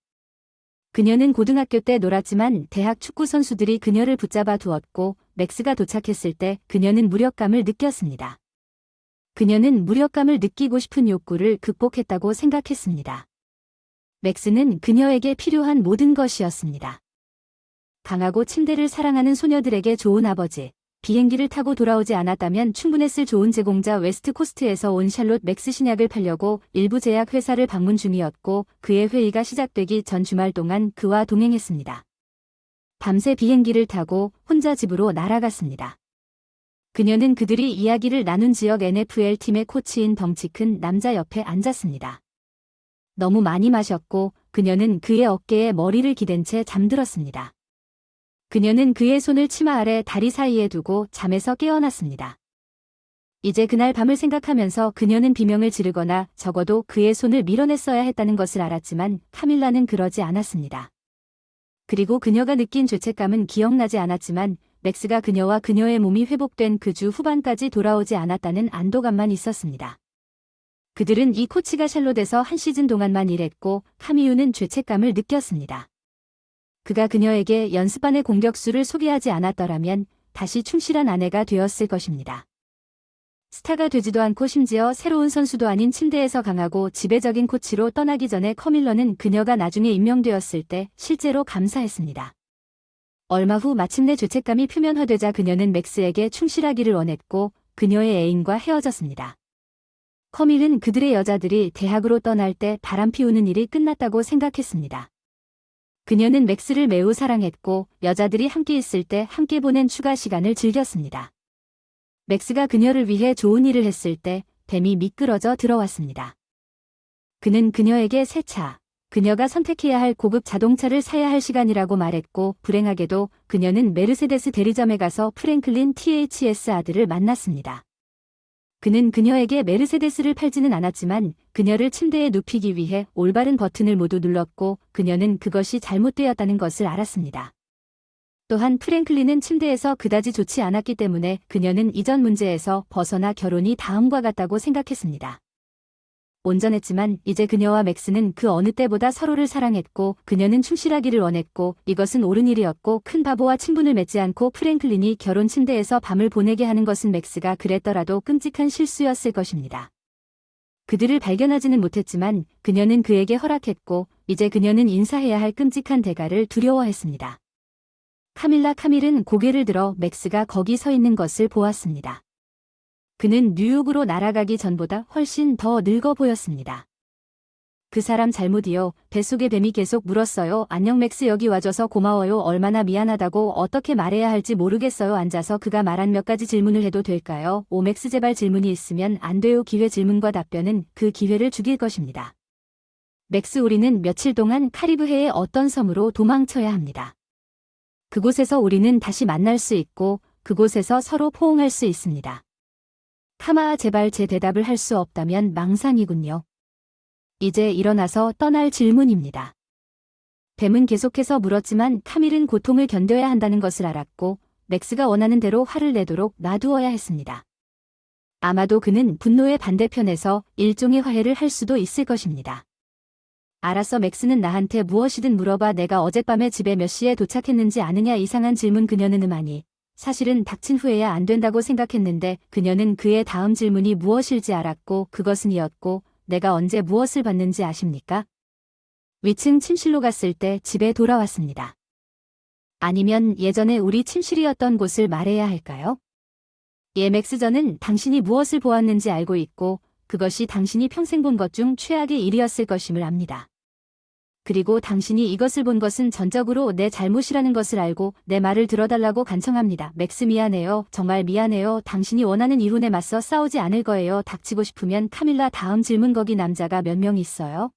그녀는 고등학교 때 놀았지만 대학 축구 선수들이 그녀를 붙잡아 두었고 맥스가 도착했을 때 그녀는 무력감을 느꼈습니다. 그녀는 무력감을 느끼고 싶은 욕구를 극복했다고 생각했습니다. 맥스는 그녀에게 필요한 모든 것이었습니다. 강하고 침대를 사랑하는 소녀들에게 좋은 아버지, 비행기를 타고 돌아오지 않았다면 충분했을 좋은 제공자. 웨스트 코스트에서 온 샬롯 맥스 신약을 팔려고 일부 제약 회사를 방문 중이었고 그의 회의가 시작되기 전 주말 동안 그와 동행했습니다. 밤새 비행기를 타고 혼자 집으로 날아갔습니다. 그녀는 그들이 이야기를 나눈 지역 NFL 팀의 코치인 덩치 큰 남자 옆에 앉았습니다. 너무 많이 마셨고 그녀는 그의 어깨에 머리를 기댄 채 잠들었습니다. 그녀는 그의 손을 치마 아래 다리 사이에 두고 잠에서 깨어났습니다. 이제 그날 밤을 생각하면서 그녀는 비명을 지르거나 적어도 그의 손을 밀어냈어야 했다는 것을 알았지만 카밀라는 그러지 않았습니다. 그리고 그녀가 느낀 죄책감은 기억나지 않았지만 맥스가 그녀와 그녀의 몸이 회복된 그 주 후반까지 돌아오지 않았다는 안도감만 있었습니다. 그들은 이 코치가 샬롯에서 한 시즌 동안만 일했고 카미유는 죄책감을 느꼈습니다. 그가 그녀에게 연습반의 공격수를 소개하지 않았더라면 다시 충실한 아내가 되었을 것입니다. 스타가 되지도 않고 심지어 새로운 선수도 아닌 침대에서 강하고 지배적인 코치로 떠나기 전에 커밀러는 그녀가 나중에 임명되었을 때 실제로 감사했습니다. 얼마 후 마침내 죄책감이 표면화되자 그녀는 맥스에게 충실하기를 원했고 그녀의 애인과 헤어졌습니다. 커밀은 그들의 여자들이 대학으로 떠날 때 바람 피우는 일이 끝났다고 생각했습니다. 그녀는 맥스를 매우 사랑했고 여자들이 함께 있을 때 함께 보낸 추가 시간을 즐겼습니다. 맥스가 그녀를 위해 좋은 일을 했을 때 뱀이 미끄러져 들어왔습니다. 그는 그녀에게 새 차, 그녀가 선택해야 할 고급 자동차를 사야 할 시간이라고 말했고 불행하게도 그녀는 메르세데스 대리점에 가서 프랭클린 THS 아들을 만났습니다. 그는 그녀에게 메르세데스를 팔지는 않았지만 그녀를 침대에 눕히기 위해 올바른 버튼을 모두 눌렀고 그녀는 그것이 잘못되었다는 것을 알았습니다. 또한 프랭클린은 침대에서 그다지 좋지 않았기 때문에 그녀는 이전 문제에서 벗어나 결혼이 다음과 같다고 생각했습니다. 온전했지만 이제 그녀와 맥스는 그 어느 때보다 서로를 사랑했고 그녀는 충실하기를 원했고 이것은 옳은 일이었고 큰 바보와 친분을 맺지 않고 프랭클린이 결혼 침대에서 밤을 보내게 하는 것은 맥스가 그랬더라도 끔찍한 실수였을 것입니다. 그들을 발견하지는 못했지만 그녀는 그에게 허락했고 이제 그녀는 인사해야 할 끔찍한 대가를 두려워했습니다. 카밀은 고개를 들어 맥스가 거기 서 있는 것을 보았습니다. 그는 뉴욕으로 날아가기 전보다 훨씬 더 늙어 보였습니다. 그 사람 잘못이요. 뱃속의 뱀이 계속 물었어요. 안녕 맥스 여기 와줘서 고마워요. 얼마나 미안하다고 어떻게 말해야 할지 모르겠어요. 앉아서 그가 말한 몇 가지 질문을 해도 될까요? 오 맥스 제발 질문이 있으면 안 돼요. 기회 질문과 답변은 그 기회를 죽일 것입니다. 맥스 우리는 며칠 동안 카리브해의 어떤 섬으로 도망쳐야 합니다. 그곳에서 우리는 다시 만날 수 있고 그곳에서 서로 포옹할 수 있습니다. 카마아 제발 제 대답을 할 수 없다면 망상이군요. 이제 일어나서 떠날 질문입니다. 뱀은 계속해서 물었지만 카밀은 고통을 견뎌야 한다는 것을 알았고 맥스가 원하는 대로 화를 내도록 놔두어야 했습니다. 아마도 그는 분노의 반대편에서 일종의 화해를 할 수도 있을 것입니다. 알았어 맥스는 나한테 무엇이든 물어봐. 내가 어젯밤에 집에 몇 시에 도착했는지 아느냐. 이상한 질문. 그녀는 아니. 사실은 닥친 후에야 안 된다고 생각했는데 그녀는 그의 다음 질문이 무엇일지 알았고 그것은 이었고 내가 언제 무엇을 봤는지 아십니까? 위층 침실로 갔을 때 집에 돌아왔습니다. 아니면 예전에 우리 침실이었던 곳을 말해야 할까요? 예 맥스 저는 당신이 무엇을 보았는지 알고 있고 그것이 당신이 평생 본 것 중 최악의 일이었을 것임을 압니다. 그리고 당신이 이것을 본 것은 전적으로 내 잘못이라는 것을 알고 내 말을 들어달라고 간청합니다. 맥스 미안해요. 정말 미안해요. 당신이 원하는 이혼에 맞서 싸우지 않을 거예요. 닥치고 싶으면 카밀라 다음 질문. 거기 남자가 몇 명 있어요?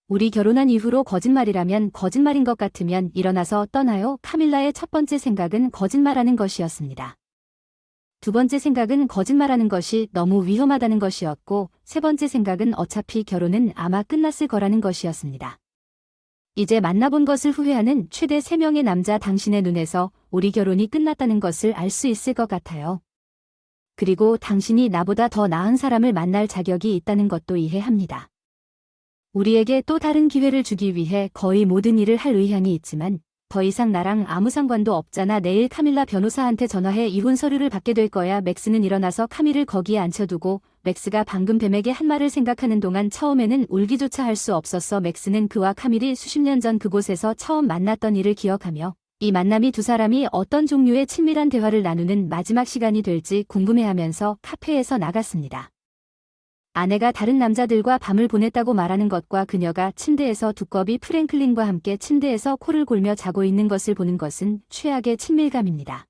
우리 결혼한 이후로 거짓말이라면 거짓말인 것 같으면 일어나서 떠나요. 카밀라의 첫 번째 생각은 거짓말하는 것이었습니다. 두 번째 생각은 거짓말하는 것이 너무 위험하다는 것이었고 세 번째 생각은 어차피 결혼은 아마 끝났을 거라는 것이었습니다. 이제 만나본 것을 후회하는 최대 3명의 남자. 당신의 눈에서 우리 결혼이 끝났다는 것을 알 수 있을 것 같아요. 그리고 당신이 나보다 더 나은 사람을 만날 자격이 있다는 것도 이해합니다. 우리에게 또 다른 기회를 주기 위해 거의 모든 일을 할 의향이 있지만 더 이상 나랑 아무 상관도 없잖아. 내일 카밀라 변호사한테 전화해 이혼 서류를 받게 될 거야. 맥스는 일어나서 카밀을 거기에 앉혀두고 맥스가 방금 뱀에게 한 말을 생각하는 동안 처음에는 울기조차 할 수 없었어. 맥스는 그와 카밀이 수십 년 전 그곳에서 처음 만났던 일을 기억하며 이 만남이 두 사람이 어떤 종류의 친밀한 대화를 나누는 마지막 시간이 될지 궁금해하면서 카페에서 나갔습니다. 아내가 다른 남자들과 밤을 보냈다고 말하는 것과 그녀가 침대에서 두꺼비 프랭클린과 함께 침대에서 코를 골며 자고 있는 것을 보는 것은 최악의 친밀감입니다.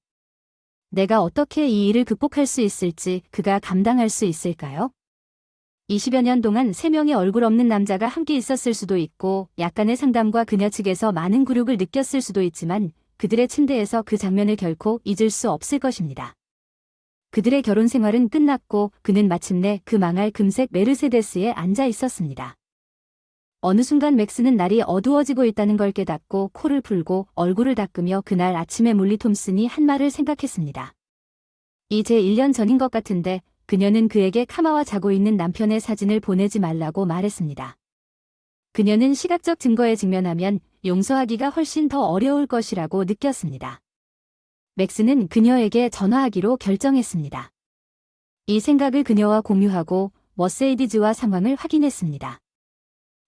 내가 어떻게 이 일을 극복할 수 있을지 그가 감당할 수 있을까요? 20여 년 동안 3명의 얼굴 없는 남자가 함께 있었을 수도 있고 약간의 상담과 그녀 측에서 많은 굴욕을 느꼈을 수도 있지만 그들의 침대에서 그 장면을 결코 잊을 수 없을 것입니다. 그들의 결혼 생활은 끝났고 그는 마침내 그 망할 금색 메르세데스에 앉아 있었습니다. 어느 순간 맥스는 날이 어두워지고 있다는 걸 깨닫고 코를 풀고 얼굴을 닦으며 그날 아침에 몰리 톰슨이 한 말을 생각했습니다. 이제 1년 전인 것 같은데 그녀는 그에게 카마와 자고 있는 남편의 사진을 보내지 말라고 말했습니다. 그녀는 시각적 증거에 직면하면 용서하기가 훨씬 더 어려울 것이라고 느꼈습니다. 맥스는 그녀에게 전화하기로 결정했습니다. 이 생각을 그녀와 공유하고 머세이디즈와 상황을 확인했습니다.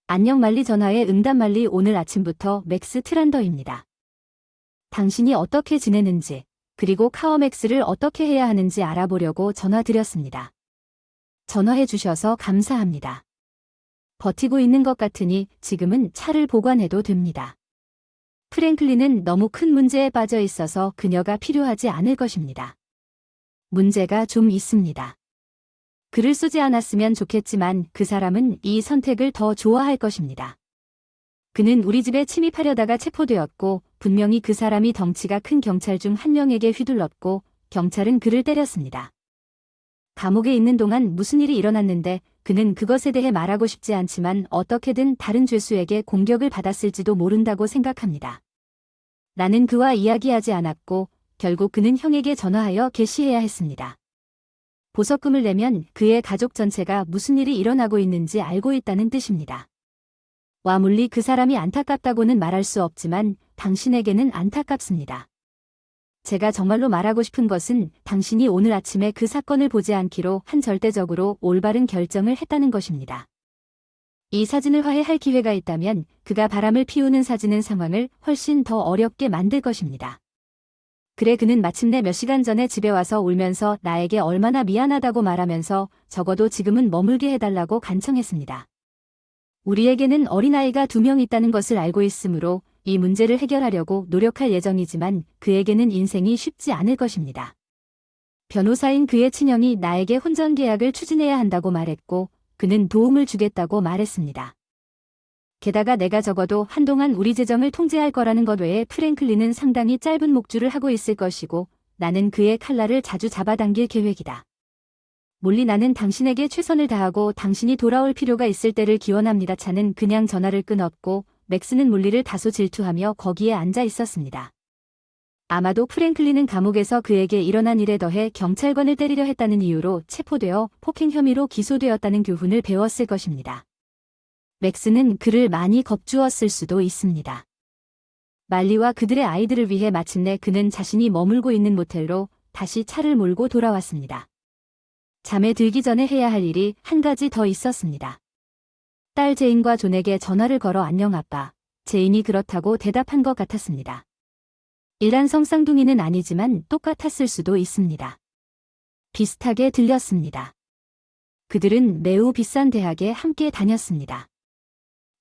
안녕 말리 전화의 응답 말리 오늘 아침부터 맥스 트란더입니다. 당신이 어떻게 지내는지 그리고 카어맥스를 어떻게 해야 하는지 알아보려고 전화드렸습니다. 전화해 주셔서 감사합니다. 버티고 있는 것 같으니 지금은 차를 보관해도 됩니다. 프랭클린은 너무 큰 문제에 빠져 있어서 그녀가 필요하지 않을 것입니다. 문제가 좀 있습니다. 글을 쓰지 않았으면 좋겠지만 그 사람은 이 선택을 더 좋아할 것입니다. 그는 우리 집에 침입하려다가 체포되었고 분명히 그 사람이 덩치가 큰 경찰 중 한 명에게 휘둘렀고 경찰은 그를 때렸습니다. 감옥에 있는 동안 무슨 일이 일어났는데 그는 그것에 대해 말하고 싶지 않지만 어떻게든 다른 죄수에게 공격을 받았을지도 모른다고 생각합니다. 나는 그와 이야기하지 않았고 결국 그는 형에게 전화하여 개시해야 했습니다. 보석금을 내면 그의 가족 전체가 무슨 일이 일어나고 있는지 알고 있다는 뜻입니다. 물리 그 사람이 안타깝다고는 말할 수 없지만 당신에게는 안타깝습니다. 제가 정말로 말하고 싶은 것은 당신이 오늘 아침에 그 사건을 보지 않기로 한 절대적으로 올바른 결정을 했다는 것입니다. 이 사진을 화해할 기회가 있다면 그가 바람을 피우는 사진은 상황을 훨씬 더 어렵게 만들 것입니다. 그래 그는 마침내 몇 시간 전에 집에 와서 울면서 나에게 얼마나 미안하다고 말하면서 적어도 지금은 머물게 해달라고 간청했습니다. 우리에게는 어린아이가 2명 있다는 것을 알고 있으므로 이 문제를 해결하려고 노력할 예정이지만 그에게는 인생이 쉽지 않을 것입니다. 변호사인 그의 친형이 나에게 혼전 계약을 추진해야 한다고 말했고 그는 도움을 주겠다고 말했습니다. 게다가 내가 적어도 한동안 우리 재정을 통제할 거라는 것 외에 프랭클린은 상당히 짧은 목줄을 하고 있을 것이고 나는 그의 칼날을 자주 잡아당길 계획이다. 몰리 나는 당신에게 최선을 다하고 당신이 돌아올 필요가 있을 때를 기원합니다. 차는 그냥 전화를 끊었고 맥스는 몰리를 다소 질투하며 거기에 앉아 있었습니다. 아마도 프랭클린은 감옥에서 그에게 일어난 일에 더해 경찰관을 때리려 했다는 이유로 체포되어 폭행 혐의로 기소되었다는 교훈을 배웠을 것입니다. 맥스는 그를 많이 겁주었을 수도 있습니다. 말리와 그들의 아이들을 위해 마침내 그는 자신이 머물고 있는 모텔로 다시 차를 몰고 돌아왔습니다. 잠에 들기 전에 해야 할 일이 한 가지 더 있었습니다. 딸 제인과 존에게 전화를 걸어 안녕 아빠. 제인이 그렇다고 대답한 것 같았습니다. 일란성 쌍둥이는 아니지만 똑같았을 수도 있습니다. 비슷하게 들렸습니다. 그들은 매우 비싼 대학에 함께 다녔습니다.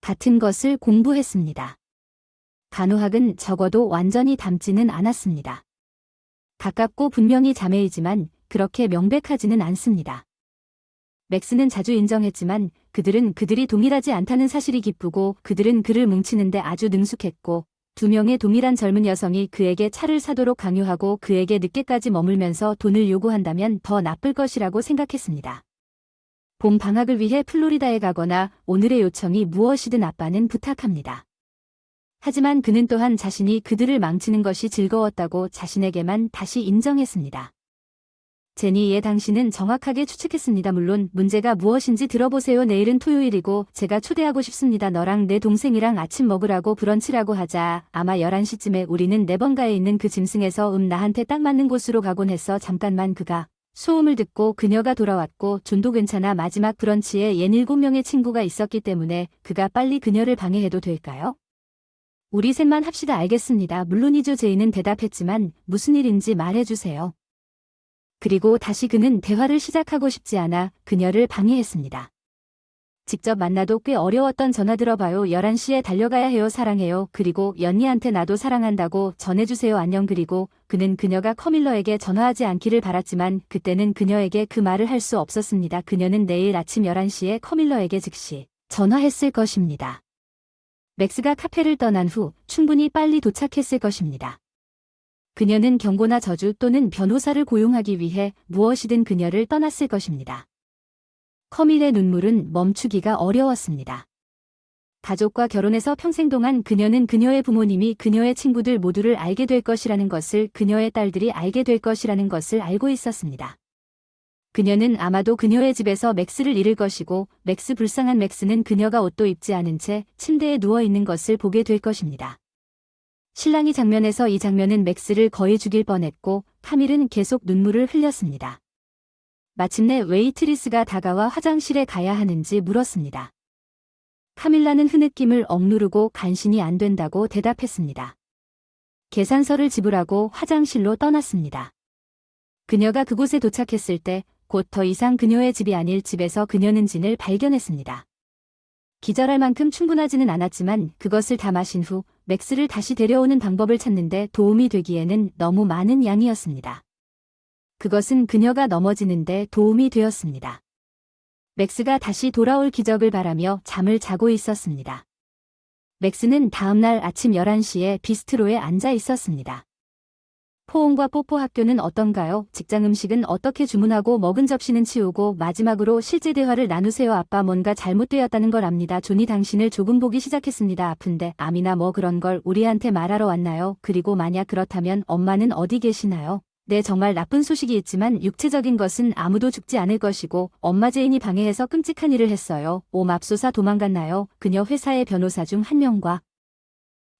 같은 것을 공부했습니다. 간호학은 적어도 완전히 닮지는 않았습니다. 가깝고 분명히 자매이지만 그렇게 명백하지는 않습니다. 맥스는 자주 인정했지만 그들은 그들이 동일하지 않다는 사실이 기쁘고 그들은 그를 뭉치는데 아주 능숙했고 2명의 동일한 젊은 여성이 그에게 차를 사도록 강요하고 그에게 늦게까지 머물면서 돈을 요구한다면 더 나쁠 것이라고 생각했습니다. 봄 방학을 위해 플로리다에 가거나 오늘의 요청이 무엇이든 아빠는 부탁합니다. 하지만 그는 또한 자신이 그들을 망치는 것이 즐거웠다고 자신에게만 다시 인정했습니다. 제니, 당신은 정확하게 추측했습니다. 물론 문제가 무엇인지 들어보세요. 내일은 토요일이고 제가 초대하고 싶습니다. 너랑 내 동생이랑 아침 먹으라고 브런치라고 하자. 아마 11시쯤에 우리는 네번가에 있는 그 짐승에서 나한테 딱 맞는 곳으로 가곤 했어. 잠깐만. 그가 소음을 듣고 그녀가 돌아왔고 존도 괜찮아. 마지막 브런치에 옌 7명의 친구가 있었기 때문에 그가 빨리 그녀를 방해해도 될까요? 우리 셋만 합시다. 알겠습니다. 물론이죠. 제이는 대답했지만 무슨 일인지 말해주세요. 그리고 다시 그는 대화를 시작하고 싶지 않아 그녀를 방해했습니다. 직접 만나도 꽤 어려웠던 전화 들어봐요. 11시에 달려가야 해요. 사랑해요. 그리고 연니한테 나도 사랑한다고 전해주세요. 안녕. 그리고 그는 그녀가 커밀러에게 전화하지 않기를 바랐지만 그때는 그녀에게 그 말을 할 수 없었습니다. 그녀는 내일 아침 11시에 커밀러에게 즉시 전화했을 것입니다. 맥스가 카페를 떠난 후 충분히 빨리 도착했을 것입니다. 그녀는 경고나 저주 또는 변호사를 고용하기 위해 무엇이든 그녀를 떠났을 것입니다. 커밀의 눈물은 멈추기가 어려웠습니다. 가족과 결혼해서 평생 동안 그녀는 그녀의 부모님이 그녀의 친구들 모두를 알게 될 것이라는 것을 그녀의 딸들이 알게 될 것이라는 것을 알고 있었습니다. 그녀는 아마도 그녀의 집에서 맥스를 잃을 것이고 불쌍한 맥스는 그녀가 옷도 입지 않은 채 침대에 누워있는 것을 보게 될 것입니다. 신랑이 장면에서 이 장면은 맥스를 거의 죽일 뻔했고 카밀은 계속 눈물을 흘렸습니다. 마침내 웨이트리스가 다가와 화장실에 가야 하는지 물었습니다. 카밀라는 흐느낌을 억누르고 간신히 안 된다고 대답했습니다. 계산서를 지불하고 화장실로 떠났습니다. 그녀가 그곳에 도착했을 때 곧 더 이상 그녀의 집이 아닐 집에서 그녀는 진을 발견했습니다. 기절할 만큼 충분하지는 않았지만 그것을 다 마신 후 맥스를 다시 데려오는 방법을 찾는데 도움이 되기에는 너무 많은 양이었습니다. 그것은 그녀가 넘어지는데 도움이 되었습니다. 맥스가 다시 돌아올 기적을 바라며 잠을 자고 있었습니다. 맥스는 다음날 아침 11시에 비스트로에 앉아 있었습니다. 포옹과 뽀뽀 학교는 어떤가요? 직장 음식은 어떻게 주문하고 먹은 접시는 치우고 마지막으로 실제 대화를 나누세요. 아빠 뭔가 잘못되었다는 걸 압니다. 존이 당신을 조금 보기 시작했습니다. 아픈데 암이나 뭐 그런 걸 우리한테 말하러 왔나요? 그리고 만약 그렇다면 엄마는 어디 계시나요? 네, 정말 나쁜 소식이 있지만 육체적인 것은 아무도 죽지 않을 것이고 엄마 제인이 방해해서 끔찍한 일을 했어요. 오 맙소사 도망갔나요? 그녀 회사의 변호사 중 한 명과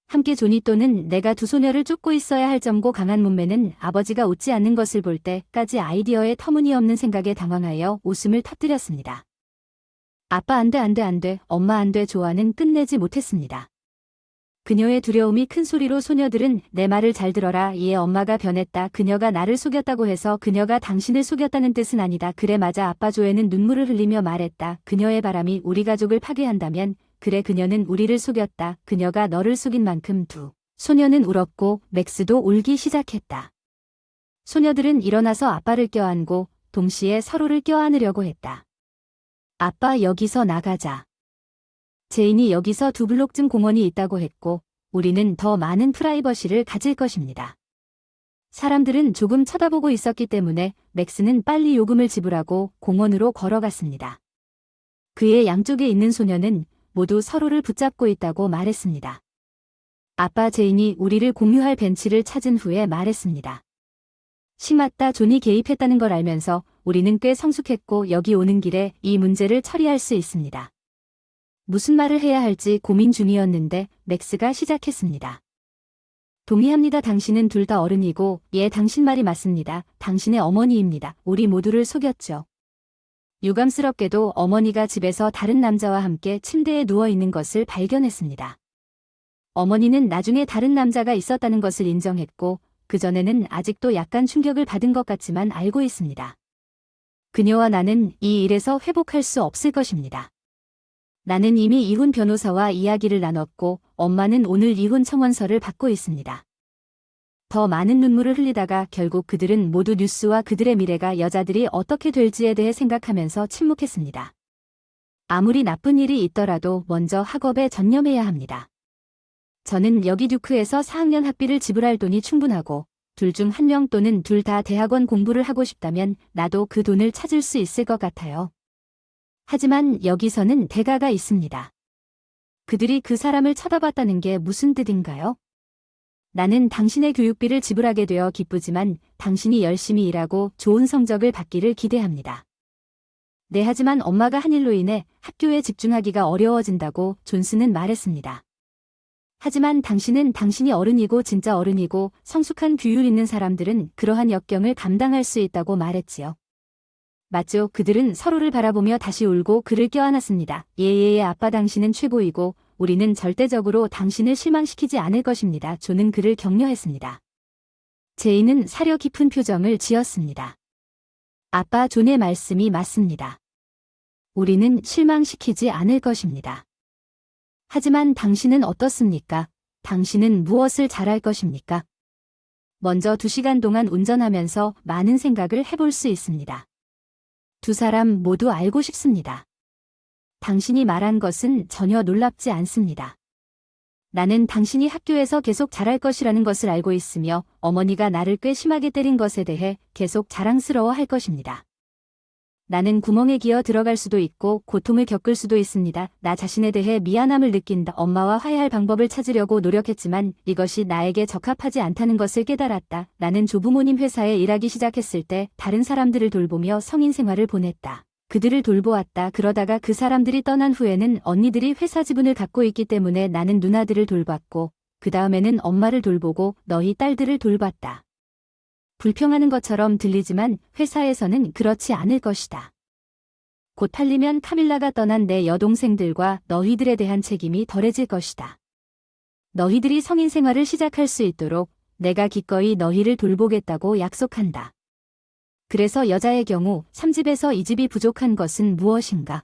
함께 조니 또는 내가 두 소녀를 쫓고 있어야 할 점고 강한 몸매는 아버지가 웃지 않는 것을 볼 때까지 아이디어의 터무니없는 생각에 당황하여 웃음을 터뜨렸습니다. 아빠 안 돼 안 돼 안 돼, 엄마 안 돼 조아는 끝내지 못했습니다. 그녀의 두려움이 큰 소리로 소녀들은 내 말을 잘 들어라. 이에 엄마가 변했다. 그녀가 나를 속였다고 해서 그녀가 당신을 속였다는 뜻은 아니다. 그래 맞아. 아빠 조에는 눈물을 흘리며 말했다. 그녀의 바람이 우리 가족을 파괴한다면 그래 그녀는 우리를 속였다. 그녀가 너를 속인 만큼 두 소녀는 울었고 맥스도 울기 시작했다. 소녀들은 일어나서 아빠를 껴안고 동시에 서로를 껴안으려고 했다. 아빠 여기서 나가자. 제인이 여기서 두 블록쯤 공원이 있다고 했고 우리는 더 많은 프라이버시를 가질 것입니다. 사람들은 조금 쳐다보고 있었기 때문에 맥스는 빨리 요금을 지불하고 공원으로 걸어갔습니다. 그의 양쪽에 있는 소녀는 모두 서로를 붙잡고 있다고 말했습니다. 아빠 제인이 우리를 공유할 벤치를 찾은 후에 말했습니다. 심았다. 존이 개입했다는 걸 알면서 우리는 꽤 성숙했고 여기 오는 길에 이 문제를 처리할 수 있습니다. 무슨 말을 해야 할지 고민 중이었는데 맥스가 시작했습니다. 동의합니다. 당신은 둘 다 어른이고 예 당신 말이 맞습니다. 당신의 어머니입니다. 우리 모두를 속였죠. 유감스럽게도 어머니가 집에서 다른 남자와 함께 침대에 누워 있는 것을 발견했습니다. 어머니는 나중에 다른 남자가 있었다는 것을 인정했고 그전에는 아직도 약간 충격을 받은 것 같지만 알고 있습니다. 그녀와 나는 이 일에서 회복할 수 없을 것입니다. 나는 이미 이혼 변호사와 이야기를 나눴고 엄마는 오늘 이혼 청원서를 받고 있습니다. 더 많은 눈물을 흘리다가 결국 그들은 모두 뉴스와 그들의 미래가 여자들이 어떻게 될지에 대해 생각하면서 침묵했습니다. 아무리 나쁜 일이 있더라도 먼저 학업에 전념해야 합니다. 저는 여기 듀크에서 4학년 학비를 지불할 돈이 충분하고 둘 중 한 명 또는 둘 다 대학원 공부를 하고 싶다면 나도 그 돈을 찾을 수 있을 것 같아요. 하지만 여기서는 대가가 있습니다. 그들이 그 사람을 쳐다봤다는 게 무슨 뜻인가요? 나는 당신의 교육비를 지불하게 되어 기쁘지만 당신이 열심히 일하고 좋은 성적을 받기를 기대합니다. 네, 하지만 엄마가 한 일로 인해 학교에 집중하기가 어려워진다고 존스는 말했습니다. 하지만 당신은 당신이 어른이고 진짜 어른이고 성숙한 규율 있는 사람들은 그러한 역경을 감당할 수 있다고 말했지요. 맞죠. 그들은 서로를 바라보며 다시 울고 그를 껴안았습니다. 예예예 아빠 당신은 최고이고 우리는 절대적으로 당신을 실망시키지 않을 것입니다. 존은 그를 격려했습니다. 제인은 사려 깊은 표정을 지었습니다. 아빠 존의 말씀이 맞습니다. 우리는 실망시키지 않을 것입니다. 하지만 당신은 어떻습니까? 당신은 무엇을 잘할 것입니까? 먼저 2시간 동안 운전하면서 많은 생각을 해볼 수 있습니다. 두 사람 모두 알고 싶습니다. 당신이 말한 것은 전혀 놀랍지 않습니다. 나는 당신이 학교에서 계속 잘할 것이라는 것을 알고 있으며 어머니가 나를 꽤 심하게 때린 것에 대해 계속 자랑스러워할 것입니다. 나는 구멍에 기어 들어갈 수도 있고 고통을 겪을 수도 있습니다. 나 자신에 대해 미안함을 느낀다. 엄마와 화해할 방법을 찾으려고 노력했지만 이것이 나에게 적합하지 않다는 것을 깨달았다. 나는 조부모님 회사에 일하기 시작했을 때 다른 사람들을 돌보며 성인 생활을 보냈다. 그들을 돌보았다. 그러다가 그 사람들이 떠난 후에는 언니들이 회사 지분을 갖고 있기 때문에 나는 누나들을 돌봤고 그 다음에는 엄마를 돌보고 너희 딸들을 돌봤다. 불평하는 것처럼 들리지만 회사에서는 그렇지 않을 것이다. 곧 팔리면 카밀라가 떠난 내 여동생들과 너희들에 대한 책임이 덜해질 것이다. 너희들이 성인 생활을 시작할 수 있도록 내가 기꺼이 너희를 돌보겠다고 약속한다. 그래서 여자의 경우 3집에서 2집이 부족한 것은 무엇인가?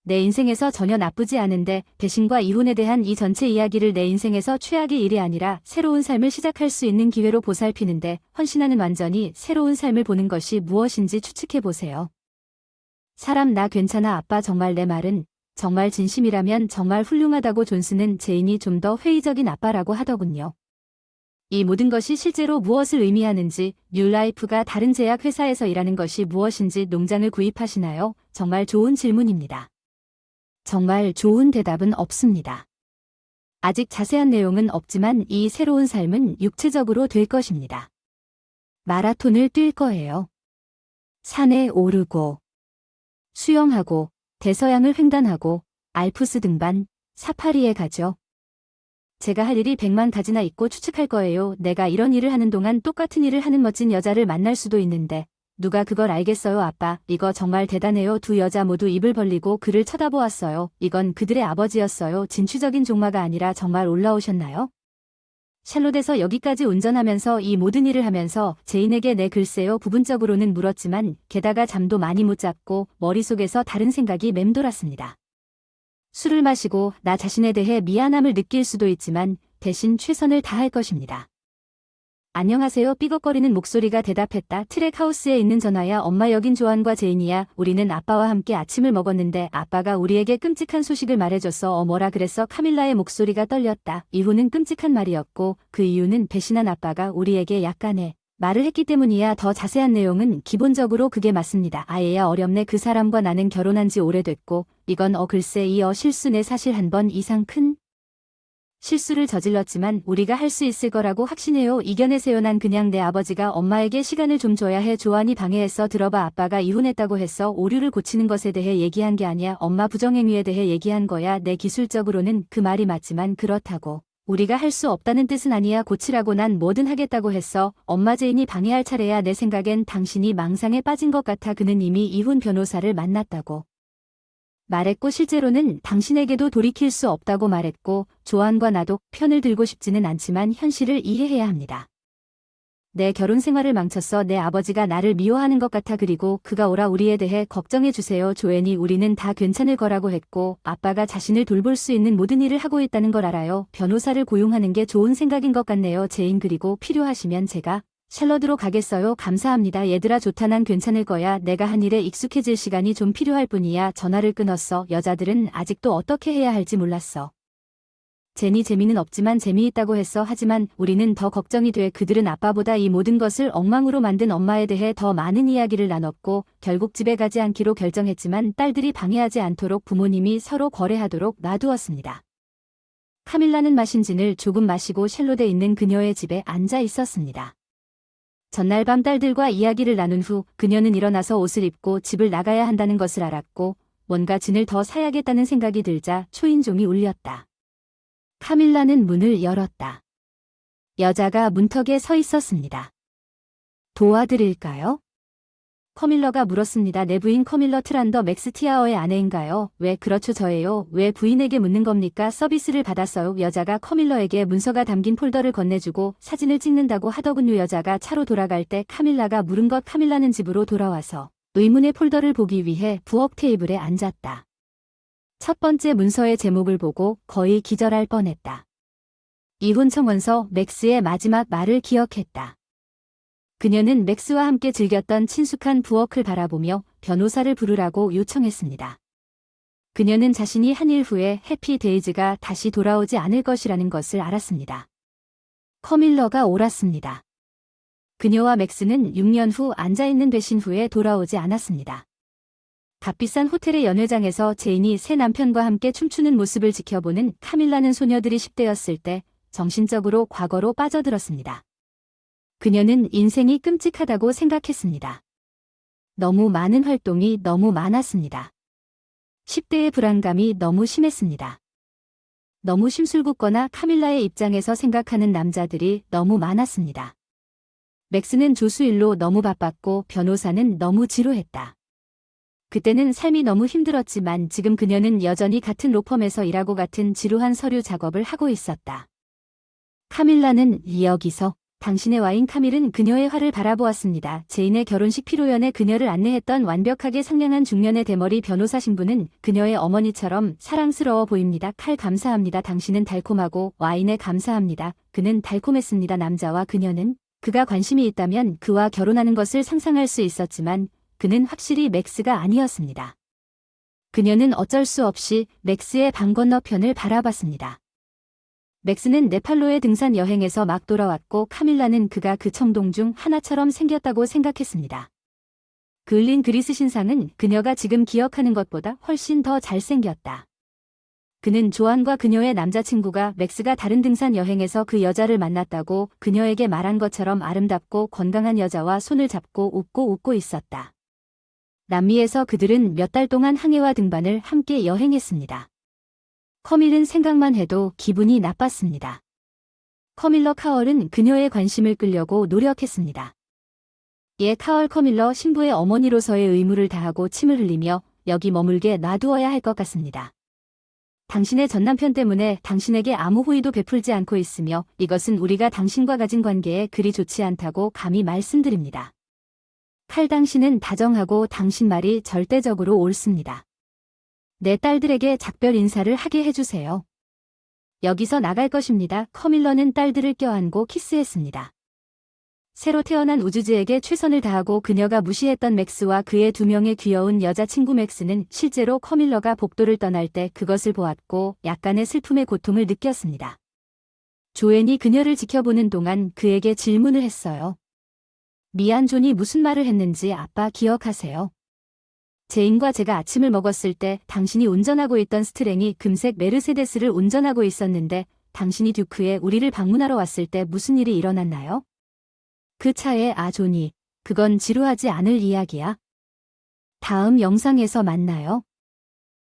내 인생에서 전혀 나쁘지 않은데 배신과 이혼에 대한 이 전체 이야기를 내 인생에서 최악의 일이 아니라 새로운 삶을 시작할 수 있는 기회로 보살피는데 헌신하는 완전히 새로운 삶을 보는 것이 무엇인지 추측해보세요. 사람 나 괜찮아 아빠 정말 내 말은 정말 진심이라면 정말 훌륭하다고 존스는 제인이 좀 더 회의적인 아빠라고 하더군요. 이 모든 것이 실제로 무엇을 의미하는지, 뉴라이프가 다른 제약 회사에서 일하는 것이 무엇인지 농장을 구입하시나요? 정말 좋은 질문입니다. 정말 좋은 대답은 없습니다. 아직 자세한 내용은 없지만 이 새로운 삶은 육체적으로 될 것입니다. 마라톤을 뛸 거예요. 산에 오르고, 수영하고, 대서양을 횡단하고, 알프스 등반, 사파리에 가죠. 제가 할 일이 100만 가지나 있고 추측할 거예요. 내가 이런 일을 하는 동안 똑같은 일을 하는 멋진 여자를 만날 수도 있는데 누가 그걸 알겠어요? 아빠, 이거 정말 대단해요. 두 여자 모두 입을 벌리고 그를 쳐다보았어요. 이건 그들의 아버지였어요. 진취적인 종마가 아니라 정말 올라오셨나요? 샬롯에서 여기까지 운전하면서 이 모든 일을 하면서 제인에게 네 글쎄요 부분적으로는 물었지만 게다가 잠도 많이 못 잤고 머릿속에서 다른 생각이 맴돌았습니다. 술을 마시고 나 자신에 대해 미안함을 느낄 수도 있지만 대신 최선을 다할 것입니다. 안녕하세요. 삐걱거리는 목소리가 대답했다. 트랙하우스에 있는 전화야. 엄마, 여긴 조안과 제인이야. 우리는 아빠와 함께 아침을 먹었는데 아빠가 우리에게 끔찍한 소식을 말해줬어. 뭐라 그랬어? 카밀라의 목소리가 떨렸다. 이후는 끔찍한 말이었고 그 이유는 배신한 아빠가 우리에게 약간의 말을 했기 때문이야. 더 자세한 내용은 기본적으로 그게 맞습니다. 아예야 어렵네. 그 사람과 나는 결혼한 지 오래됐고 이건 글쎄 이 실수네. 사실 한 번 이상 큰 실수를 저질렀지만 우리가 할 수 있을 거라고 확신해요. 이겨내세요. 난 그냥 내 아버지가 엄마에게 시간을 좀 줘야 해. 조안이 방해했어. 들어봐. 아빠가 이혼했다고 했어. 오류를 고치는 것에 대해 얘기한 게 아니야. 엄마 부정행위에 대해 얘기한 거야. 내 기술적으로는 그 말이 맞지만 그렇다고 우리가 할 수 없다는 뜻은 아니야. 고치라고 난 뭐든 하겠다고 했어. 엄마, 제인이 방해할 차례야. 내 생각엔 당신이 망상에 빠진 것 같아. 그는 이미 이혼 변호사를 만났다고 말했고 실제로는 당신에게도 돌이킬 수 없다고 말했고 조안과 나도 편을 들고 싶지는 않지만 현실을 이해해야 합니다. 내 결혼 생활을 망쳤어. 내 아버지가 나를 미워하는 것 같아. 그리고 그가 오라 우리에 대해 걱정해 주세요. 조앤이 우리는 다 괜찮을 거라고 했고 아빠가 자신을 돌볼 수 있는 모든 일을 하고 있다는 걸 알아요. 변호사를 고용하는 게 좋은 생각인 것 같네요. 제인, 그리고 필요하시면 제가 샬럿으로 가겠어요. 감사합니다. 얘들아 좋다. 난 괜찮을 거야. 내가 한 일에 익숙해질 시간이 좀 필요할 뿐이야. 전화를 끊었어. 여자들은 아직도 어떻게 해야 할지 몰랐어. 제니, 재미는 없지만 재미있다고 했어. 하지만 우리는 더 걱정이 돼. 그들은 아빠보다 이 모든 것을 엉망으로 만든 엄마에 대해 더 많은 이야기를 나눴고 결국 집에 가지 않기로 결정했지만 딸들이 방해하지 않도록 부모님이 서로 거래하도록 놔두었습니다. 카밀라는 마신 진을 조금 마시고 샬롯에 있는 그녀의 집에 앉아 있었습니다. 전날 밤 딸들과 이야기를 나눈 후 그녀는 일어나서 옷을 입고 집을 나가야 한다는 것을 알았고 뭔가 진을 더 사야겠다는 생각이 들자 초인종이 울렸다. 카밀라는 문을 열었다. 여자가 문턱에 서 있었습니다. 도와드릴까요? 커밀러가 물었습니다. 내 부인 커밀러 트란더 맥스티아어의 아내인가요? 왜 그렇죠 저예요. 왜 부인에게 묻는 겁니까? 서비스를 받았어요. 여자가 커밀러에게 문서가 담긴 폴더를 건네주고 사진을 찍는다고 하더군요. 여자가 차로 돌아갈 때 카밀라가 물은 것. 카밀라는 집으로 돌아와서 의문의 폴더를 보기 위해 부엌 테이블에 앉았다. 첫 번째 문서의 제목을 보고 거의 기절할 뻔했다. 이혼 청원서. 맥스의 마지막 말을 기억했다. 그녀는 맥스와 함께 즐겼던 친숙한 부엌을 바라보며 변호사를 부르라고 요청했습니다. 그녀는 자신이 한 일 후에 해피데이즈가 다시 돌아오지 않을 것이라는 것을 알았습니다. 커밀러가 옳았습니다. 그녀와 맥스는 6년 후 앉아있는 배신 후에 돌아오지 않았습니다. 값비싼 호텔의 연회장에서 제인이 새 남편과 함께 춤추는 모습을 지켜보는 카밀라는 소녀들이 10대였을 때 정신적으로 과거로 빠져들었습니다. 그녀는 인생이 끔찍하다고 생각했습니다. 너무 많은 활동이 너무 많았습니다. 10대의 불안감이 너무 심했습니다. 너무 심술궂거나 카밀라의 입장에서 생각하는 남자들이 너무 많았습니다. 맥스는 조수일로 너무 바빴고 변호사는 너무 지루했다. 그때는 삶이 너무 힘들었지만 지금 그녀는 여전히 같은 로펌에서 일하고 같은 지루한 서류 작업을 하고 있었다. 카밀라는 여기서 당신의 와인. 카밀은 그녀의 화를 바라보았습니다. 제인의 결혼식 피로연에 그녀를 안내했던 완벽하게 상냥한 중년의 대머리 변호사 신부는 그녀의 어머니처럼 사랑스러워 보입니다. 칼, 감사합니다. 당신은 달콤하고 와인에 감사합니다. 그는 달콤했습니다. 남자와 그녀는 그가 관심이 있다면 그와 결혼하는 것을 상상할 수 있었지만 그는 확실히 맥스가 아니었습니다. 그녀는 어쩔 수 없이 맥스의 방 건너편을 바라봤습니다. 맥스는 네팔로의 등산 여행에서 막 돌아왔고 카밀라는 그가 그 청동 중 하나처럼 생겼다고 생각했습니다. 그을린 그리스 신상은 그녀가 지금 기억하는 것보다 훨씬 더 잘생겼다. 그는 조안과 그녀의 남자친구가 맥스가 다른 등산 여행에서 그 여자를 만났다고 그녀에게 말한 것처럼 아름답고 건강한 여자와 손을 잡고 웃고 있었다. 남미에서 그들은 몇 달 동안 항해와 등반을 함께 여행했습니다. 커밀은 생각만 해도 기분이 나빴습니다. 커밀러 카얼은 그녀의 관심을 끌려고 노력했습니다. 카얼 커밀러 신부의 어머니로서의 의무를 다하고 침을 흘리며 여기 머물게 놔두어야 할 것 같습니다. 당신의 전남편 때문에 당신에게 아무 호의도 베풀지 않고 있으며 이것은 우리가 당신과 가진 관계에 그리 좋지 않다고 감히 말씀드립니다. 칼 당신은 다정하고 당신 말이 절대적으로 옳습니다. 내 딸들에게 작별 인사를 하게 해주세요. 여기서 나갈 것입니다. 커밀러는 딸들을 껴안고 키스했습니다. 새로 태어난 우주즈에게 최선을 다하고 그녀가 무시했던 맥스와 그의 2명의 귀여운 여자친구 맥스는 실제로 커밀러가 복도를 떠날 때 그것을 보았고 약간의 슬픔의 고통을 느꼈습니다. 조앤이 그녀를 지켜보는 동안 그에게 질문을 했어요. 미안 존이 무슨 말을 했는지 아빠 기억하세요? 제인과 제가 아침을 먹었을 때 당신이 운전하고 있던 스트랭이 금색 메르세데스를 운전하고 있었는데 당신이 듀크에 우리를 방문하러 왔을 때 무슨 일이 일어났나요? 그 차에 존이, 그건 지루하지 않을 이야기야. 다음 영상에서 만나요.